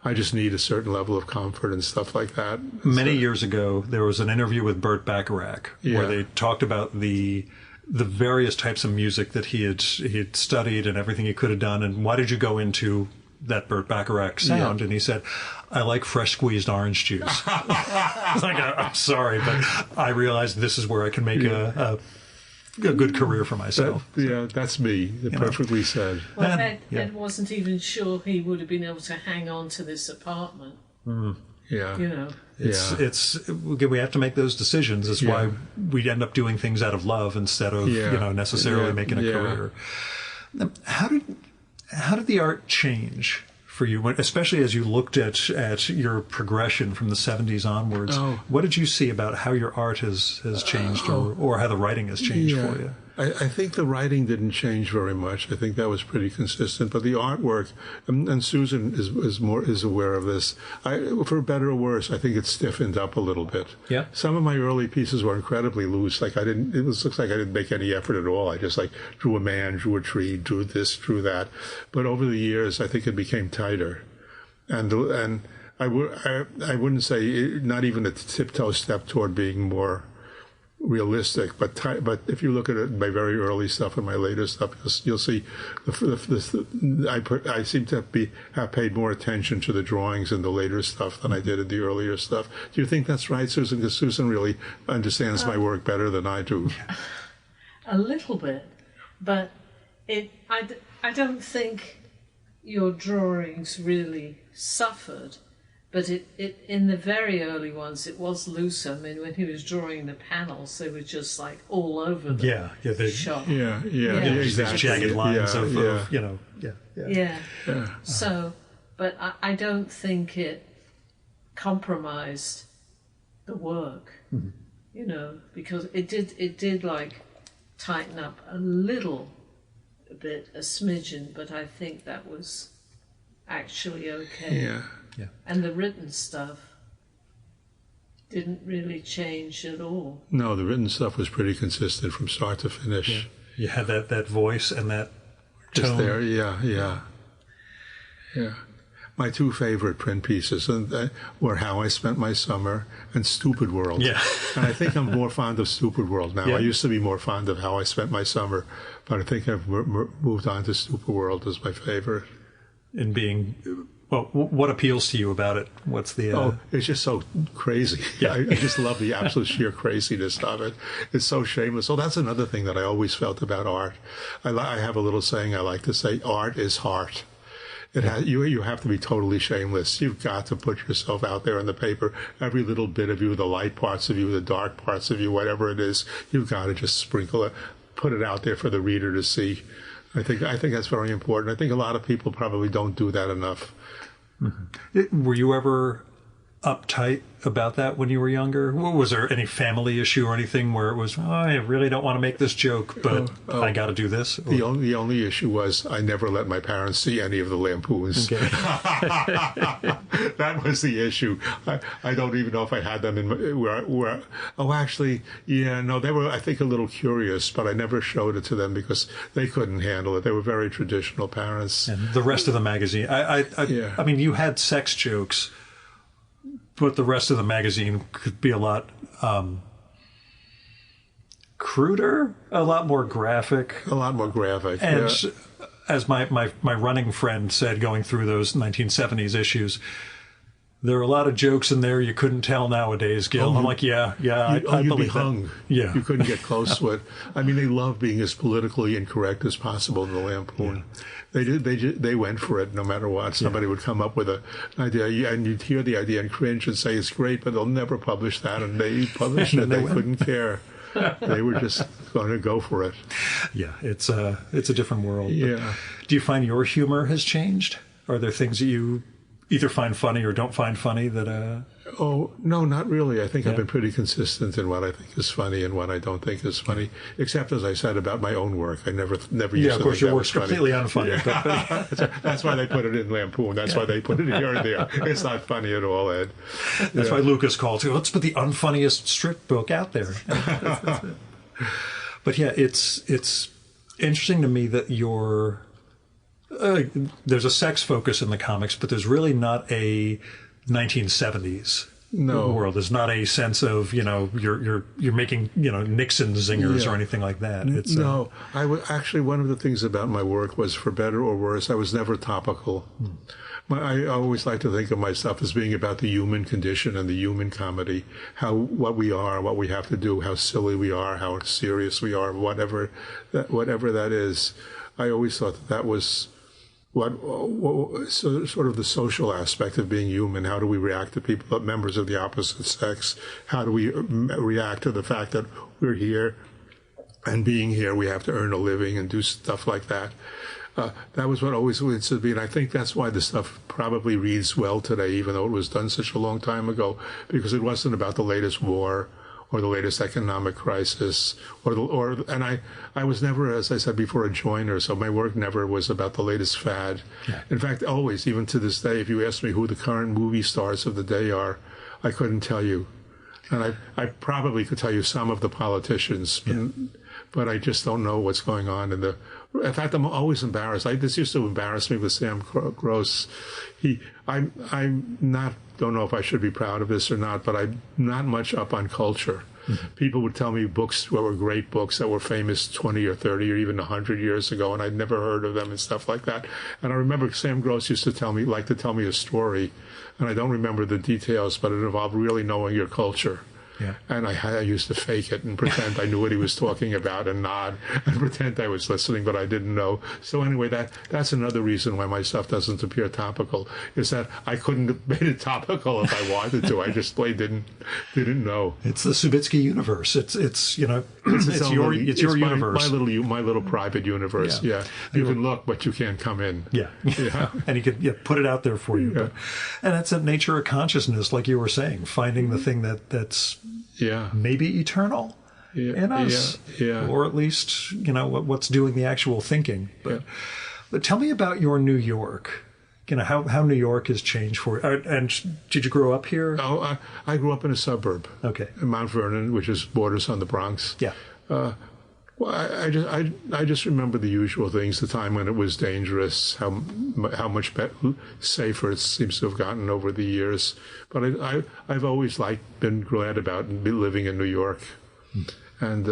I just need a certain level of comfort and stuff like that. Many years ago, there was an interview with Burt Bacharach where they talked about the various types of music that he had studied and everything he could have done. And why did you go into that Burt Bacharach sound? And he said, I like fresh squeezed orange juice. I was like, I'm sorry, but I realized this is where I can make a good career for myself. That's me. Perfectly said. Well, Ed wasn't even sure he would have been able to hang on to this apartment. Yeah. You know. We have to make those decisions. That's why we end up doing things out of love instead of necessarily making a career. How did the art change for you, especially as you looked at your progression from the 70s onwards? What did you see about how your art has changed or how the writing has changed for you? I think the writing didn't change very much. I think that was pretty consistent. But the artwork, and Susan is aware of this. For better or worse, I think it stiffened up a little bit. Yeah. Some of my early pieces were incredibly loose. Like looks like I didn't make any effort at all. I just drew a man, drew a tree, drew this, drew that. But over the years, I think it became tighter, and I wouldn't say not even a tiptoe step toward being more realistic, but if you look at it, my very early stuff and my later stuff, you'll see I seem to have paid more attention to the drawings in the later stuff than I did in the earlier stuff. Do you think that's right, Susan? Because Susan really understands my work better than I do. A little bit, but I don't think your drawings really suffered. But it in the very early ones, it was looser. I mean, when he was drawing the panels, they were just like all over the shot. Exactly. Jagged lines So, but I don't think it compromised the work, you know, because it did like tighten up a bit, a smidgen, but I think that was actually okay. Yeah. And the written stuff didn't really change at all. No, the written stuff was pretty consistent from start to finish. Yeah. You had that voice and that tone. Just there, yeah. My two favorite print pieces were How I Spent My Summer and Stupid World. Yeah. And I think I'm more fond of Stupid World now. Yeah. I used to be more fond of How I Spent My Summer, but I think I've moved on to Stupid World as my favorite. In being... Well, what appeals to you about it? What's the... it's just so crazy. Yeah. I just love the absolute sheer craziness of it. It's so shameless. So that's another thing that I always felt about art. I have a little saying I like to say, art is heart. You have to be totally shameless. You've got to put yourself out there in the paper. Every little bit of you, the light parts of you, the dark parts of you, whatever it is, you've got to just sprinkle it, put it out there for the reader to see. I think that's very important. I think a lot of people probably don't do that enough. Mm-hmm. Were you ever uptight about that when you were younger? Was there any family issue or anything where it was, I really don't want to make this joke, but I got to do this? The only issue was I never let my parents see any of the lampoons. Okay. That was the issue. I don't even know if I had them in actually, yeah, no, they were, I think, a little curious, but I never showed it to them because they couldn't handle it. They were very traditional parents. And the rest of the magazine, I mean, you had sex jokes, but the rest of the magazine could be a lot cruder, a lot more graphic. And as my running friend said, going through those 1970s issues, there are a lot of jokes in there you couldn't tell nowadays, Gil. I'm like, I you'd believe be hung. That. Yeah. You couldn't get close to it. I mean, they love being as politically incorrect as possible in the Lampoon. Yeah. They went for it no matter what. Somebody would come up with an idea, and you'd hear the idea and cringe and say it's great, but they'll never publish that. And they published it. They couldn't care. They were just going to go for it. Yeah, it's a different world. Yeah. Do you find your humor has changed? Are there things that you either find funny or don't find funny that Oh, no, not really. I think I've been pretty consistent in what I think is funny and what I don't think is funny, except, as I said, about my own work. I never used to think that was funny. Yeah, of course, your work's completely unfunny. Yeah. That's why they put it in Lampoon. That's why they put it here and there. It's not funny at all, Ed. That's why Lucas called to, let's put the unfunniest strip book out there. But yeah, it's interesting to me that you're... there's a sex focus in the comics, but there's really not a 1970s world. There's not a sense of, you're making, Nixon zingers or anything like that. It's actually, one of the things about my work was, for better or worse, I was never topical. I always like to think of myself as being about the human condition and the human comedy, what we are, what we have to do, how silly we are, how serious we are, whatever that is. I always thought that was sort of the social aspect of being human. How do we react to people, members of the opposite sex? How do we react to the fact that we're here, and being here, we have to earn a living and do stuff like that? That was what always interested me, and I think that's why the stuff probably reads well today, even though it was done such a long time ago, because it wasn't about the latest war or the latest economic crisis, and I was never, as I said before, a joiner, so my work never was about the latest fad. Yeah. In fact, always, even to this day, if you ask me who the current movie stars of the day are, I couldn't tell you. And I probably could tell you some of the politicians, but I just don't know what's going on in fact, I'm always embarrassed. This used to embarrass me with Sam Gross. I'm not, don't know if I should be proud of this or not, but I'm not much up on culture. Mm-hmm. People would tell me books that were great books that were famous 20 or 30 or even 100 years ago, and I'd never heard of them and stuff like that. And I remember Sam Gross used to tell me a story, and I don't remember the details, but it involved really knowing your culture. Yeah. And I used to fake it and pretend I knew what he was talking about and nod and pretend I was listening, but I didn't know. So anyway, that's another reason why my stuff doesn't appear topical, is that I couldn't have made it topical if I wanted to. I just plain didn't know. It's the Subitzky universe. It's your universe. My little private universe. Yeah. You can look, but you can't come in. Yeah. And he could put it out there for you. Yeah. And that's a nature of consciousness, like you were saying, finding the thing that's maybe eternal in us, or at least what's doing the actual thinking. But tell me about your New York. How New York has changed for you. And did you grow up here? Oh, I grew up in a suburb. Okay, in Mount Vernon, which is borders on the Bronx. Yeah. Well, I just remember the usual things. The time when it was dangerous, how much safer it seems to have gotten over the years. But I've always been glad about living in New York, and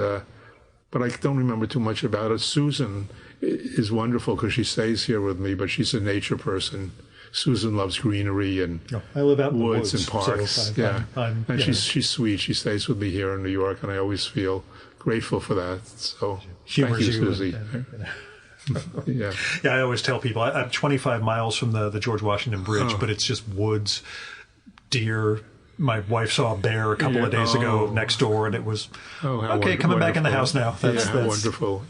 but I don't remember too much about it. Susan is wonderful because she stays here with me, but she's a nature person. Susan loves greenery and I live out in woods the and parks. So and she's sweet. She stays with me here in New York, and I always feel grateful for that. So thank you, Susie. Yeah. I always tell people I'm 25 miles from the George Washington Bridge, but it's just woods, deer. My wife saw a bear a couple of days ago next door, and it was coming back in the house now. That's wonderful.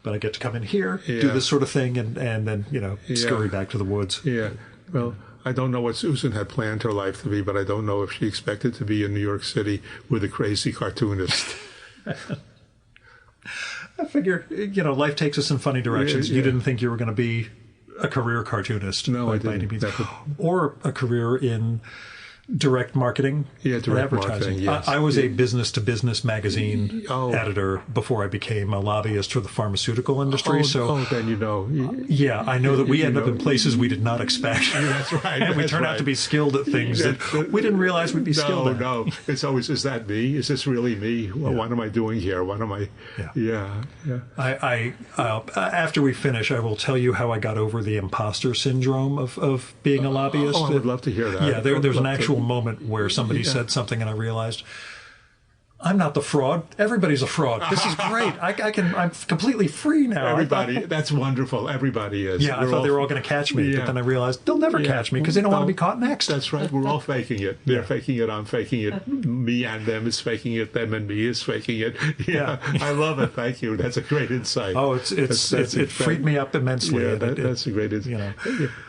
But I get to come in here, do this sort of thing, and then scurry back to the woods. Yeah. Well, I don't know what Susan had planned her life to be, but I don't know if she expected to be in New York City with a crazy cartoonist. I figure, life takes us in funny directions. Yeah. You didn't think you were going to be a career cartoonist. No, I by any didn't. means. Or a career in direct marketing and advertising. Marketing, yes. I was a business-to-business magazine Oh. editor before I became a lobbyist for the pharmaceutical industry. Then you know. Yeah, I know that we end up in places we did not expect. That's right. And we turn out to be skilled at things that we didn't realize we'd be skilled at. No, it's always, is that me? Is this really me? Well, what am I doing here? What am I? Yeah. I after we finish, I will tell you how I got over the imposter syndrome of being a lobbyist. I would love to hear that. Yeah, there's an actual moment where somebody said something and I realized, I'm not the fraud. Everybody's a fraud. This is great. I'm completely free now. Everybody, that's wonderful. Everybody is. Yeah, I thought they were all going to catch me, but then I realized they'll never catch me because they don't want to be caught next. That's right. We're all faking it. They're faking it. I'm faking it. Me and them is faking it. Them and me is faking it. Yeah. I love it. Thank you. That's a great insight. Oh, it freaked me up immensely. Yeah, that's a great insight.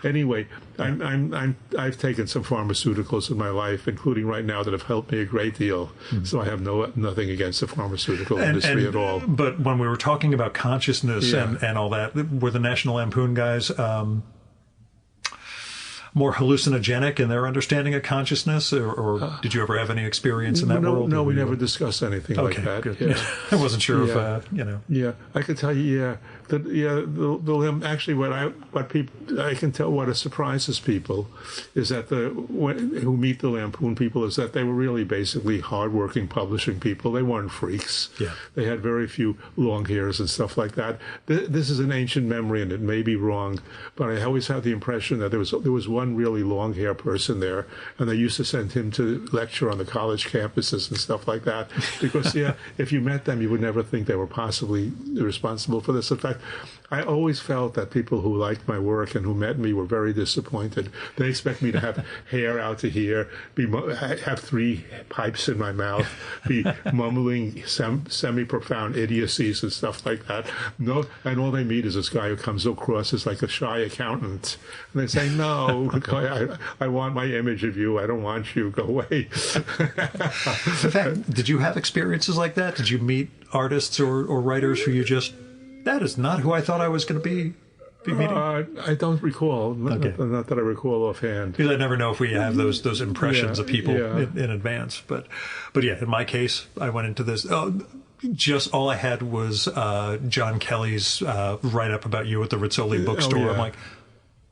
Anyway, I've taken some pharmaceuticals in my life, including right now, that have helped me a great deal. So I have nothing against the pharmaceutical industry at all. But when we were talking about consciousness and all that, were the National Lampoon guys more hallucinogenic in their understanding of consciousness, or did you ever have any experience in that world? No, we never discussed anything like that. Good. Yeah. I wasn't sure if Yeah, I could tell you. Actually, what people I can tell what surprises people is that who meet the Lampoon people is that they were really basically hardworking publishing people. They weren't freaks. Yeah. They had very few long hairs and stuff like that. This is an ancient memory, and it may be wrong, but I always had the impression that there was one really long hair person there, and they used to send him to lecture on the college campuses and stuff like that. Because if you met them, you would never think they were possibly responsible for this. In fact, I always felt that people who liked my work and who met me were very disappointed. They expect me to have hair out to here, have 3 pipes in my mouth, be mumbling semi-profound idiocies and stuff like that. No, and all they meet is this guy who comes across as like a shy accountant. And they say, no, I want my image of you. I don't want you. Go away. In fact, did you have experiences like that? Did you meet artists or writers who you just... That is not who I thought I was going to be meeting. I don't recall. Okay. Not that I recall offhand. Because I never know if we have those impressions of people in advance. But yeah, in my case, I went into this. Just all I had was John Kelly's write-up about you at the Rizzoli bookstore. Yeah. I'm like,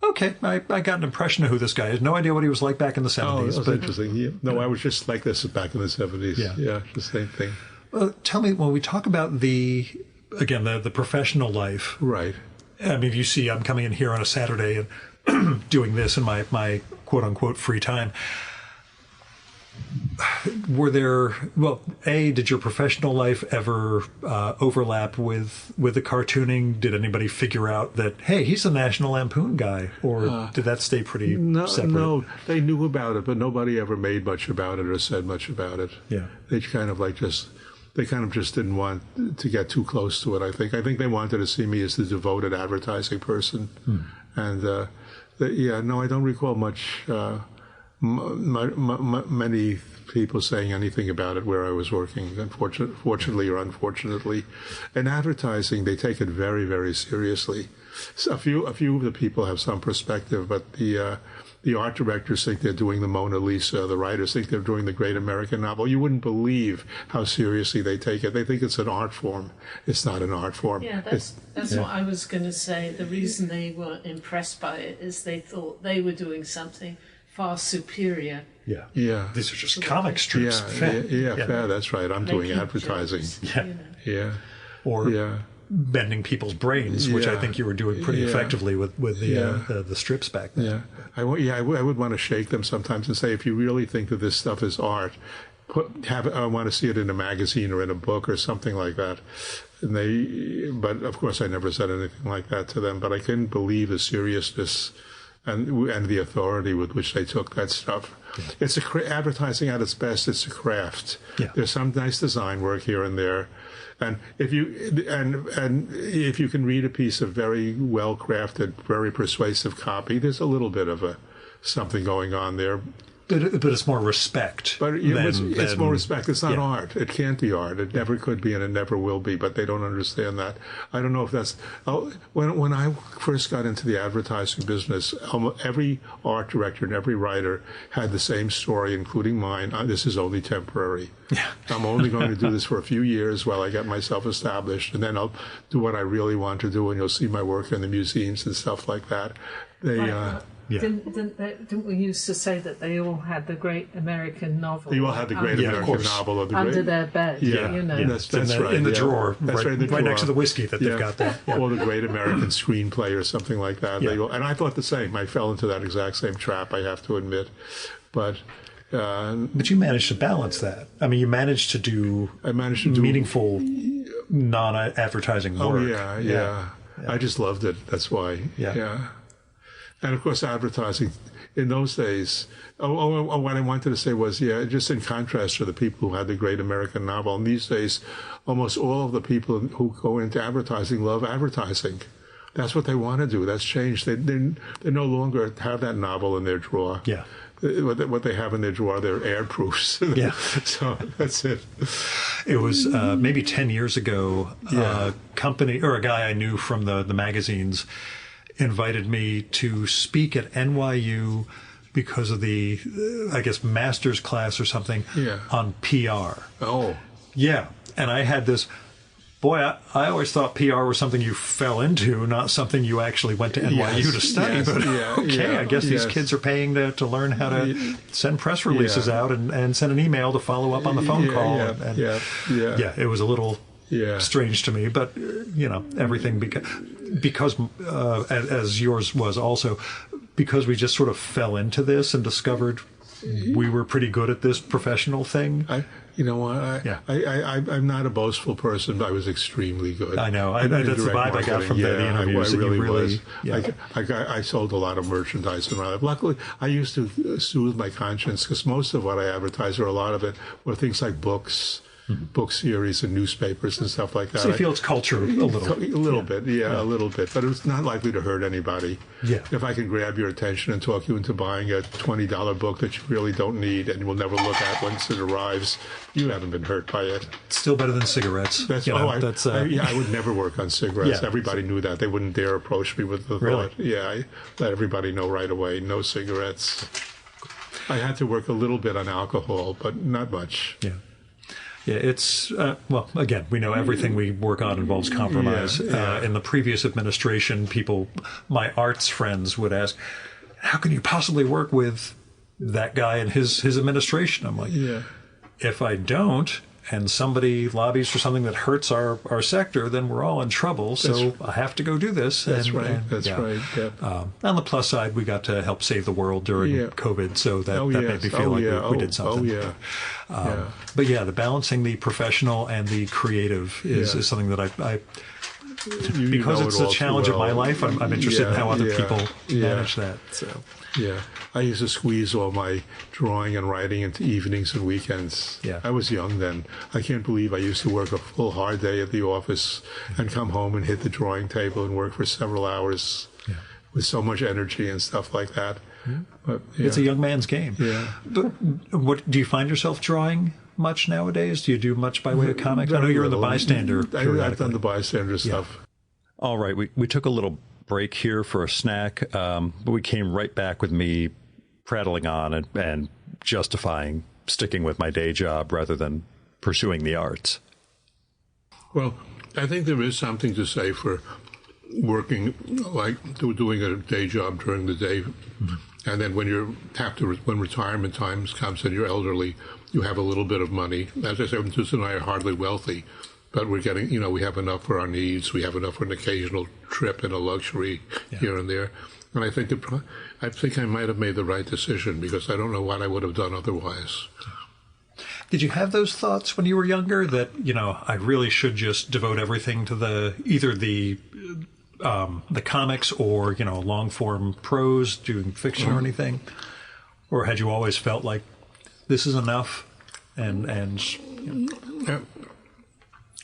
okay, I got an impression of who this guy is. No idea what he was like back in the 70s. That's interesting. Yeah. No, I was just like this back in the 70s. Yeah, the same thing. Tell me, when we talk about the professional life. Right. I mean, you see, I'm coming in here on a Saturday and doing this in my quote-unquote free time. Did your professional life ever overlap with the cartooning? Did anybody figure out that, hey, he's a National Lampoon guy? Or did that stay pretty separate? No, they knew about it, but nobody ever made much about it or said much about it. Yeah. They kind of just didn't want to get too close to it, I think. I think they wanted to see me as the devoted advertising person. And, I don't recall much... many people saying anything about it where I was working, fortunately or unfortunately. In advertising, they take it very, very seriously. So a few of the people have some perspective, but the art directors think they're doing the Mona Lisa. The writers think they're doing the great American novel. You wouldn't believe how seriously they take it. They think it's an art form. It's not an art form. Yeah, that's what I was going to say. The reason they were impressed by it is they thought they were doing something far superior. Yeah. These are just comic strips. Fair. That's right. I'm doing advertising. Or bending people's brains, which I think you were doing pretty effectively with the strips back then. I would want to shake them sometimes and say, if you really think that this stuff is art, I want to see it in a magazine or in a book or something like that. But of course, I never said anything like that to them. But I couldn't believe the seriousness and the authority with which they took that stuff. It's advertising at its best. It's a craft. There's some nice design work here and there, and if you can read a piece of very well crafted, very persuasive copy, there's a little bit of a something going on there. But it's more respect. But it's more respect. It's not art. It can't be art. It never could be, and it never will be. But they don't understand that. I don't know if that's... when I first got into the advertising business, every art director and every writer had the same story, including mine. This is only temporary. Yeah. I'm only going to do this for a few years while I get myself established, and then I'll do what I really want to do, and you'll see my work in the museums and stuff like that. Didn't we used to say that they all had the great American novel? They all had the great American novel of the under their bed. Yeah, you know. That's right. In the drawer, That's right next to the whiskey that they've got there. Yeah. Or the great American screenplay or something like that. Yeah. And I thought the same. I fell into that exact same trap, I have to admit. But you managed to balance that. I mean, you managed to do meaningful, non-advertising work. Oh, yeah. I just loved it. That's why. Yeah. And, of course, advertising in those days. What I wanted to say was, just in contrast to the people who had the great American novel, in these days, almost all of the people who go into advertising love advertising. That's what they want to do. That's changed. They no longer have that novel in their drawer. Yeah. What they have in their drawer, they're air proofs. Yeah. So that's it. It was maybe 10 years ago, a company or a guy I knew from the magazines invited me to speak at NYU because of the, I guess, master's class or something on PR. Oh. Yeah. And I had this, I always thought PR was something you fell into, not something you actually went to NYU to study. But I guess these kids are paying to learn how to send press releases out and send an email to follow up on the phone call. It was a little strange to me, but everything because as yours was also, because we just sort of fell into this and discovered we were pretty good at this professional thing. I'm not a boastful person, but I was extremely good. I know. That's the vibe I got from the interviews. I really was. I sold a lot of merchandise in my life. Luckily, I used to soothe my conscience because most of what I advertised, or a lot of it, were things like books, book series and newspapers and stuff like that. So you feel it's culture a little bit, a little bit, but it's not likely to hurt anybody. Yeah. If I can grab your attention and talk you into buying a $20 book that you really don't need and will never look at once it arrives, you haven't been hurt by it. It's still better than cigarettes. I would never work on cigarettes. Everybody knew that. They wouldn't dare approach me with the thought. Yeah, I let everybody know right away, no cigarettes. I had to work a little bit on alcohol, but not much. Yeah. Yeah, it's, again, we know everything we work on involves compromise. In the previous administration, my arts friends would ask, how can you possibly work with that guy and his administration? I'm like, if I don't, and somebody lobbies for something that hurts our sector, then we're all in trouble. So I have to go do this. That's right. Yeah. On the plus side, we got to help save the world during COVID, so that made me feel like we did something. But the balancing the professional and the creative is something that I because it's a challenge of my life, I'm interested in how other people manage that. So. Yeah, I used to squeeze all my drawing and writing into evenings and weekends. Yeah. I was young then. I can't believe I used to work a full hard day at the office and come home and hit the drawing table and work for several hours with so much energy and stuff like that. Yeah. But, it's a young man's game. Yeah. But what do you find yourself drawing much nowadays? Do you do much by way of comics? I know you're in the bystander. I've done the bystander stuff. All right, we took a little break here for a snack, but we came right back with me prattling on and justifying sticking with my day job rather than pursuing the arts. Well, I think there is something to say for working, like doing a day job during the day, and then when when retirement times comes and you're elderly, you have a little bit of money. As I said, Susan and I are hardly wealthy, but we're getting, we have enough for our needs. We have enough for an occasional trip and a luxury here and there. And I think I might have made the right decision because I don't know what I would have done otherwise. Did you have those thoughts when you were younger that, I really should just devote everything to either the comics or, long form prose, doing fiction or anything? Or had you always felt like this is enough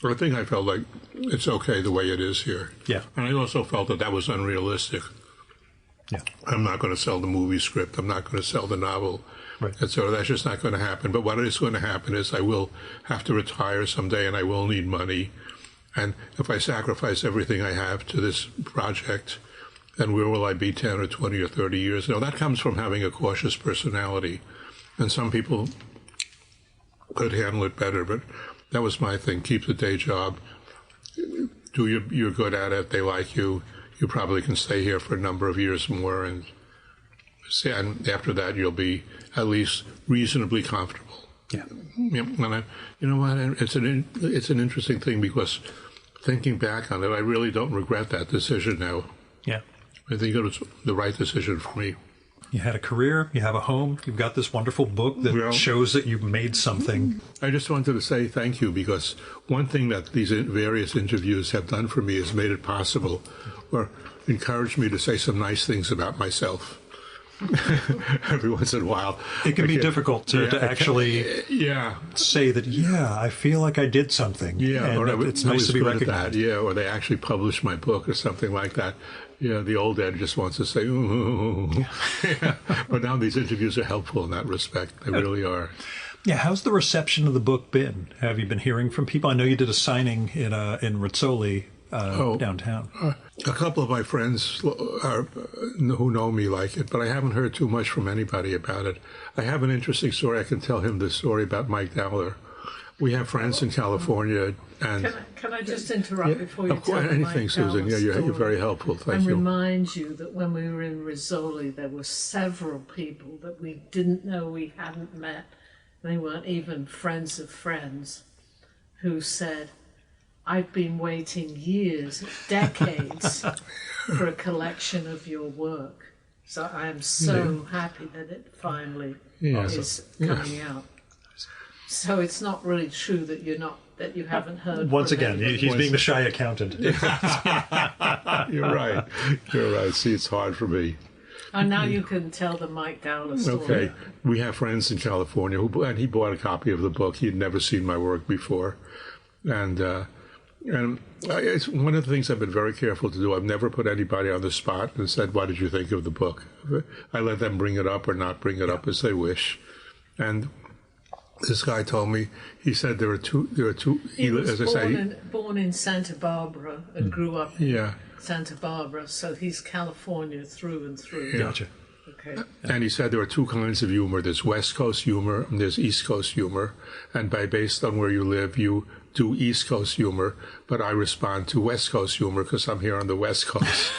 I think I felt like it's okay the way it is here. Yeah. And I also felt that was unrealistic. Yeah. I'm not going to sell the movie script. I'm not going to sell the novel. Right. And so that's just not going to happen. But what is going to happen is I will have to retire someday and I will need money. And if I sacrifice everything I have to this project, then where will I be 10 or 20 or 30 years? Now, that comes from having a cautious personality. And some people could handle it better, but that was my thing. Keep the day job. You're good at it. They like you. You probably can stay here for a number of years more. And after that, you'll be at least reasonably comfortable. Yeah. And you know what? It's an interesting thing because thinking back on it, I really don't regret that decision now. Yeah. I think it was the right decision for me. You had a career, you have a home, you've got this wonderful book that shows that you've made something. I just wanted to say thank you because one thing that these various interviews have done for me is made it possible or encouraged me to say some nice things about myself. Every once in a while. It can be difficult to actually say that, I feel like I did something. Yeah, and it's nice to be recognized. Yeah, or they actually published my book or something like that. Yeah, the old Ed just wants to say, ooh. Yeah. But now these interviews are helpful in that respect. They really are. Yeah, how's the reception of the book been? Have you been hearing from people? I know you did a signing in Rizzoli downtown. A couple of my friends who know me like it, but I haven't heard too much from anybody about it. I have an interesting story. I can tell him the story about Mike Dowler. We have friends in California, and can I just interrupt before you tell anything, Mike Susan? Yeah, you're very helpful. Thank you. And remind you that when we were in Rizzoli, there were several people that we didn't know we hadn't met. They weren't even friends of friends, who said, "I've been waiting years, decades, for a collection of your work. So I am so happy that it finally is coming out." So it's not really true that you haven't heard. Once again, he's being the shy accountant. You're right. You're right. See, it's hard for me. And now you can tell the Mike Dowler story. Okay. We have friends in California and he bought a copy of the book. He had never seen my work before. And it's one of the things I've been very careful to do. I've never put anybody on the spot and said, "What did you think of the book?" I let them bring it up or not bring it up as they wish. And this guy told me, he said there are two. He was born in Santa Barbara and grew up in Santa Barbara, so he's California through and through. Gotcha. Okay. And he said there are two kinds of humor. There's West Coast humor and there's East Coast humor. And based on where you live, you do East Coast humor, but I respond to West Coast humor because I'm here on the West Coast.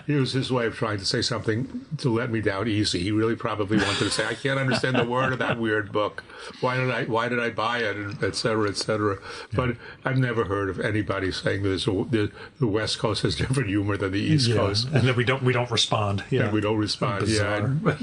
It was his way of trying to say something to let me down easy. He really probably wanted to say, "I can't understand the word of that weird book. Why did I buy it?" And et cetera, et cetera. But I've never heard of anybody saying that the West Coast has different humor than the East Coast, and then we don't respond. Yeah, and we don't respond. Yeah, but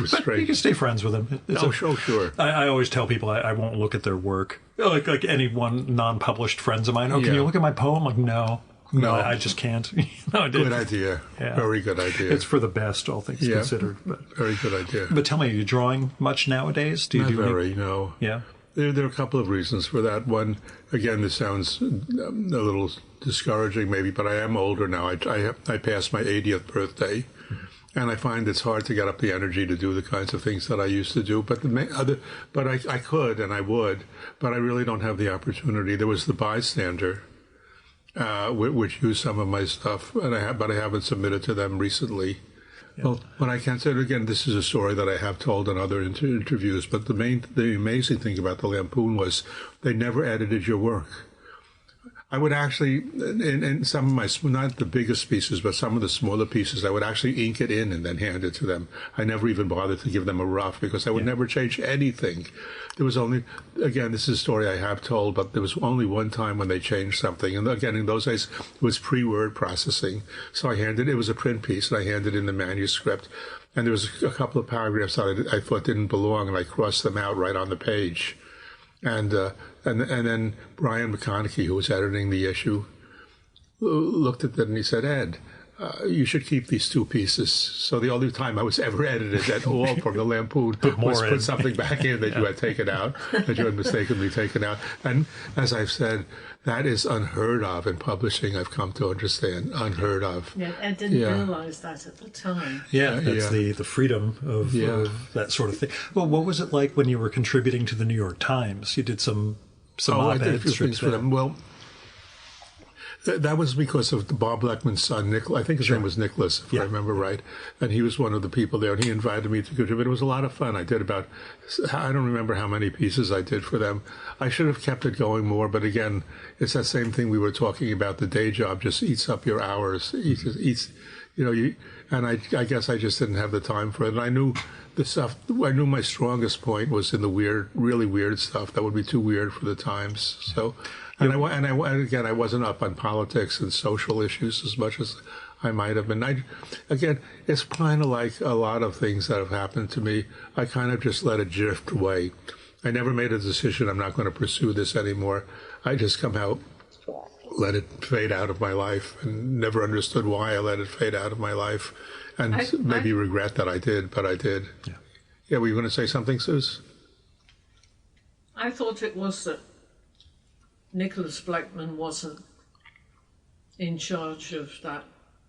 strange. You can stay friends with them. Sure. I always tell people I won't look at their work. Like any one non-published friends of mine. Can you look at my poem? Like, no, I just can't. Good idea. Yeah. Very good idea. It's for the best, all things considered. But, very good idea. But tell me, are you drawing much nowadays? Not very, no. Yeah. There are a couple of reasons for that. One, again, this sounds a little discouraging maybe, but I am older now. I passed my 80th birthday. And I find it's hard to get up the energy to do the kinds of things that I used to do. But I could and I would, but I really don't have the opportunity. There was The Bystander, which used some of my stuff, but I haven't submitted to them recently. Yeah. Well, but I can say again, this is a story that I have told in other interviews. But the amazing thing about the Lampoon was they never edited your work. I would actually, in some of my, not the biggest pieces, but some of the smaller pieces, I would actually ink it in and then hand it to them. I never even bothered to give them a rough because I would never change anything. There was only, again, this is a story I have told, but there was only one time when they changed something. And again, in those days, it was pre-word processing. So it was a print piece, and I handed in the manuscript. And there was a couple of paragraphs that I thought didn't belong, and I crossed them out right on the page. And then Brian McConaughey, who was editing the issue, looked at it and he said, "Ed, you should keep these two pieces. So the only time I was ever edited at all from the Lampoon was put something back in that you had taken out, that you had mistakenly taken out. And as I've said, that is unheard of in publishing, I've come to understand. Unheard of. Yeah, I didn't realise that at the time. Yeah, that's the freedom of that sort of thing. Well, what was it like when you were contributing to the New York Times? You did some op-ed I did a few strips things for them. Well, that was because of Bob Blackman's son, I think his name was Nicholas, if I remember right. And he was one of the people there, and he invited me to contribute. It was a lot of fun. I did I don't remember how many pieces I did for them. I should have kept it going more, but again, it's that same thing we were talking about. The day job just eats up your hours. And I guess I just didn't have the time for it. And I knew my strongest point was in the weird, really weird stuff that would be too weird for the Times. So... And I wasn't up on politics and social issues as much as I might have been. Again, it's kind of like a lot of things that have happened to me. I kind of just let it drift away. I never made a decision, I'm not going to pursue this anymore. I just somehow let it fade out of my life and never understood why I let it fade out of my life. And maybe regret that I did, but I did. Yeah, were you going to say something, Suze? I thought it was that Nicholas Blackman wasn't in charge of that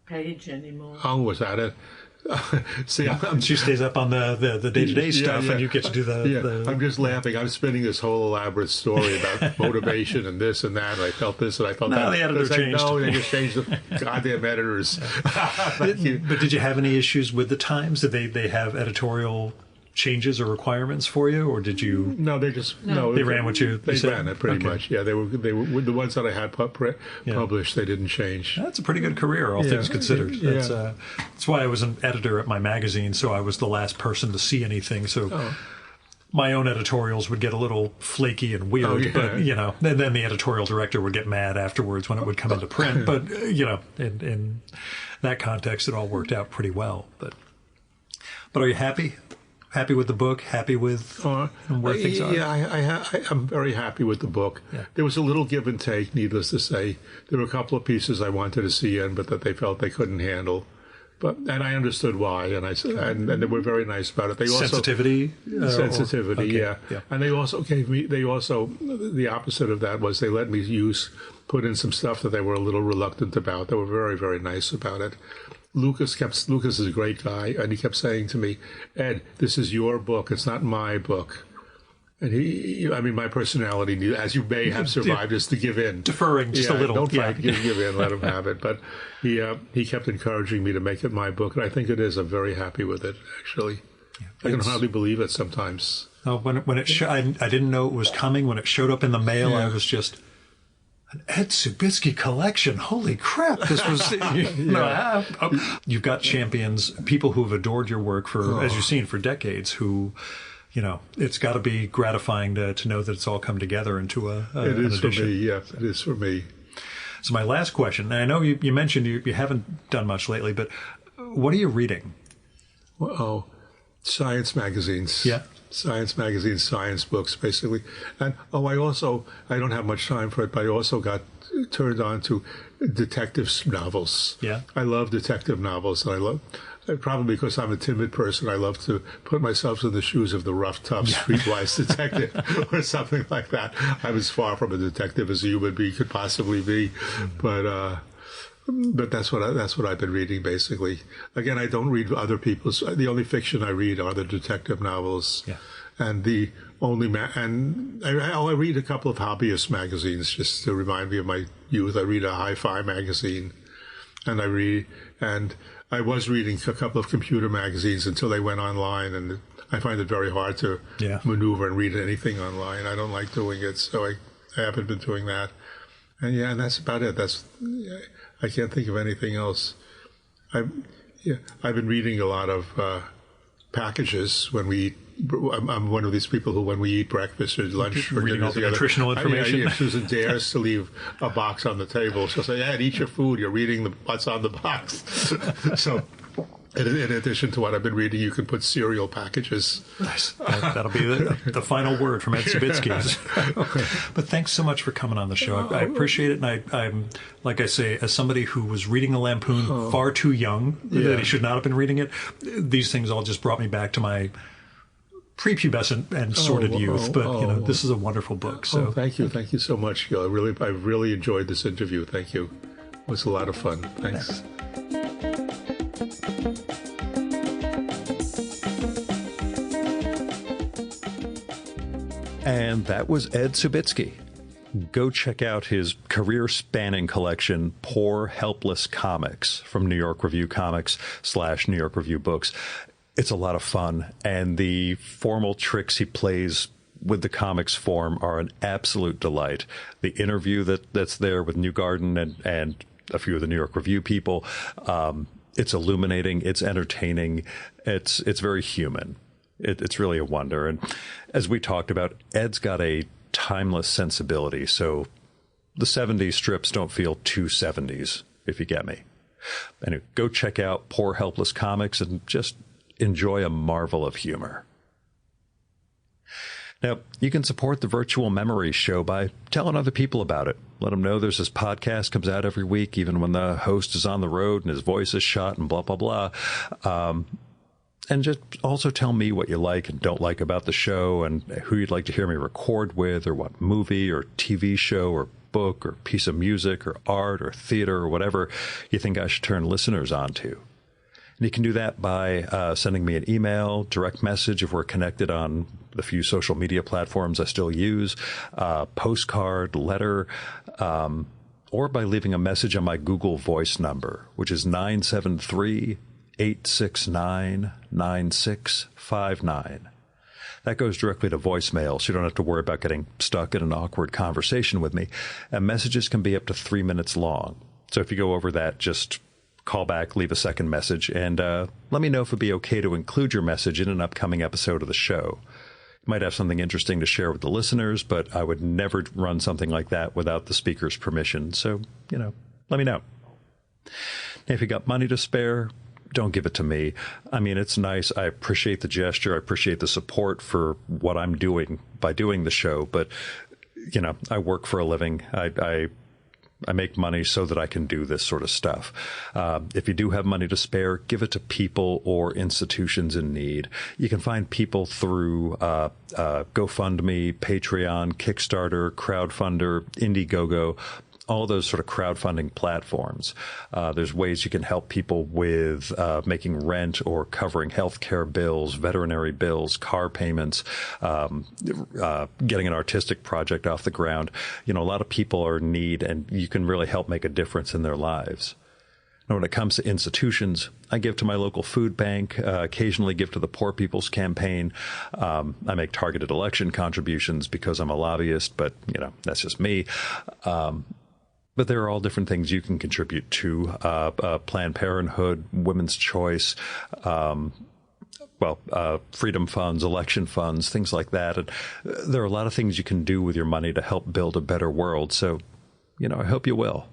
page anymore. Oh, was that it? See, she stays up on the day-to-day stuff, and you get to do the... I'm just laughing. I'm spinning this whole elaborate story about motivation and this and that, and I felt this and I felt that. No, the editor changed. No, they just changed the goddamn editors. But did you have any issues with the Times? Did they have editorial changes or requirements for you, or did you? No, they ran what you. They ran it pretty much. Yeah, they were the ones that I had published. They didn't change. That's a pretty good career, all things considered. That's why I was an editor at my magazine, so I was the last person to see anything. So. My own editorials would get a little flaky and weird, but and then the editorial director would get mad afterwards when it would come into print. But in that context, it all worked out pretty well. But are you happy? Happy with the book? Happy with where things are? Yeah, I'm very happy with the book. Yeah. There was a little give and take, needless to say. There were a couple of pieces I wanted to see in, but that they felt they couldn't handle. And I understood why, and they were very nice about it. They also sensitivity, yeah. And they also gave me. The opposite of that was they let me put in some stuff that they were a little reluctant about. They were very, very nice about it. Lucas is a great guy, and he kept saying to me, "Ed, this is your book. It's not my book." And my personality, as you may have survived, is to give in, deferring just a little. Don't fight, give in, let him have it. But he kept encouraging me to make it my book, and I think it is. I'm very happy with it. Actually, I can hardly believe it sometimes. When it I didn't know it was coming. When it showed up in the mail, I was just. An Ed Subitzky collection. Holy crap. This was... You've got champions, people who have adored your work for, as you've seen, for decades, who, it's got to be gratifying to know that it's all come together into an edition. For me, yeah. It is for me. So my last question, and I know you mentioned you haven't done much lately, but what are you reading? Science magazines. Yeah. Science magazines, science books, basically. And I don't have much time for it, but I also got turned on to detective novels. Yeah. I love detective novels, and probably because I'm a timid person, I love to put myself in the shoes of the rough, tough, streetwise detective or something like that. I'm as far from a detective as a human being could possibly be, but that's what I've been reading, basically. Again, I don't read other people's. The only fiction I read are the detective novels, and I read a couple of hobbyist magazines just to remind me of my youth. I read a hi-fi magazine, and I was reading a couple of computer magazines until they went online, and I find it very hard to maneuver and read anything online. I don't like doing it, so I haven't been doing that. And that's about it. I can't think of anything else. I've been reading a lot of packages when we eat. I'm one of these people who, when we eat breakfast or lunch or reading all the nutritional information. Susan dares to leave a box on the table. She'll say, "Ed, eat your food. You're reading what's on the box." So In addition to what I've been reading, you can put cereal packages. Nice. That'll be the final word from Ed Subitzky. But thanks so much for coming on the show. I appreciate it. And I'm, like I say, as somebody who was reading The Lampoon far too young, that he should not have been reading it, these things all just brought me back to my prepubescent and sordid youth. But, this is a wonderful book. So thank you. Thank you so much, Gil. I really enjoyed this interview. Thank you. It was a lot of fun. Thanks. And that was Ed Subitzky. Go check out his career-spanning collection, Poor Helpless Comics, from New York Review Comics / New York Review Books. It's a lot of fun, and the formal tricks he plays with the comics form are an absolute delight. The interview that's there with Newgarden and a few of the New York Review people, it's illuminating, it's entertaining, it's very human. It's really a wonder. And as we talked about, Ed's got a timeless sensibility, so the 70s strips don't feel too 70s, if you get me. Anyway, go check out Poor Helpless Comics and just enjoy a marvel of humor. Now, you can support the Virtual Memories Show by telling other people about it. Let them know there's this podcast, comes out every week, even when the host is on the road and his voice is shot and blah, blah, blah. And just also tell me what you like and don't like about the show and who you'd like to hear me record with, or what movie or TV show or book or piece of music or art or theater or whatever you think I should turn listeners onto. And you can do that by sending me an email, direct message if we're connected on the few social media platforms I still use, postcard, letter, or by leaving a message on my Google Voice number, which is 973-869-9659. That goes directly to voicemail, so you don't have to worry about getting stuck in an awkward conversation with me. And messages can be up to 3 minutes long. So if you go over that, just call back, leave a second message, and let me know if it'd be okay to include your message in an upcoming episode of the show. You might have something interesting to share with the listeners, but I would never run something like that without the speaker's permission. So, let me know. If you got money to spare, don't give it to me. I mean, it's nice. I appreciate the gesture. I appreciate the support for what I'm doing by doing the show. But, I work for a living. I make money so that I can do this sort of stuff. If you do have money to spare, give it to people or institutions in need. You can find people through GoFundMe, Patreon, Kickstarter, Crowdfunder, Indiegogo, all those sort of crowdfunding platforms. There's ways you can help people with making rent or covering healthcare bills, veterinary bills, car payments, getting an artistic project off the ground. A lot of people are in need, and you can really help make a difference in their lives. Now, when it comes to institutions, I give to my local food bank, occasionally give to the Poor People's Campaign. I make targeted election contributions because I'm a lobbyist, but, that's just me. But there are all different things you can contribute to, Planned Parenthood, Women's Choice, freedom funds, election funds, things like that. And there are a lot of things you can do with your money to help build a better world. So, I hope you will.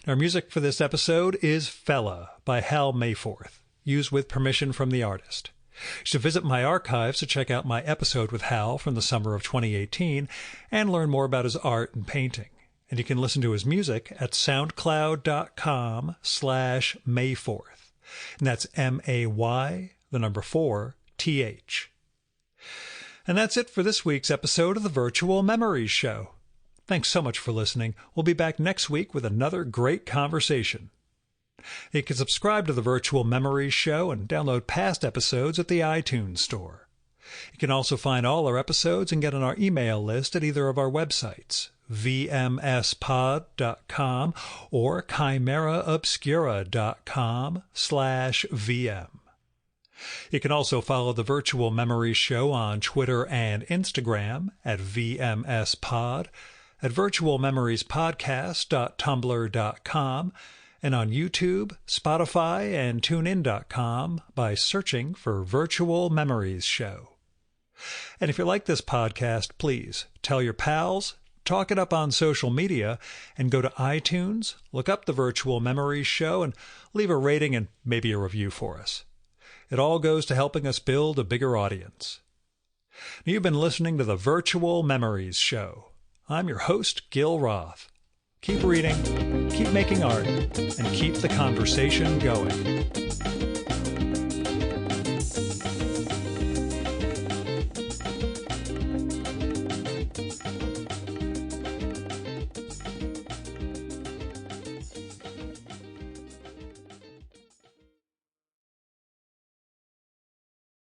Our music for this episode is Fella by Hal Mayforth, used with permission from the artist. You should visit my archives to check out my episode with Hal from the summer of 2018 and learn more about his art and painting. And you can listen to his music at soundcloud.com/Mayforth. And that's MAY4TH. And that's it for this week's episode of the Virtual Memories Show. Thanks so much for listening. We'll be back next week with another great conversation. You can subscribe to the Virtual Memories Show and download past episodes at the iTunes Store. You can also find all our episodes and get on our email list at either of our websites, vmspod.com or chimeraobscura.com/VM. You can also follow the Virtual Memories Show on Twitter and Instagram at vmspod, at virtualmemoriespodcast.tumblr.com, and on YouTube, Spotify, and TuneIn.com by searching for Virtual Memories Show. And if you like this podcast, please tell your pals, talk it up on social media and go to iTunes, look up the Virtual Memories Show, and leave a rating and maybe a review for us. It all goes to helping us build a bigger audience. Now, you've been listening to the Virtual Memories Show. I'm your host, Gil Roth. Keep reading, keep making art, and keep the conversation going.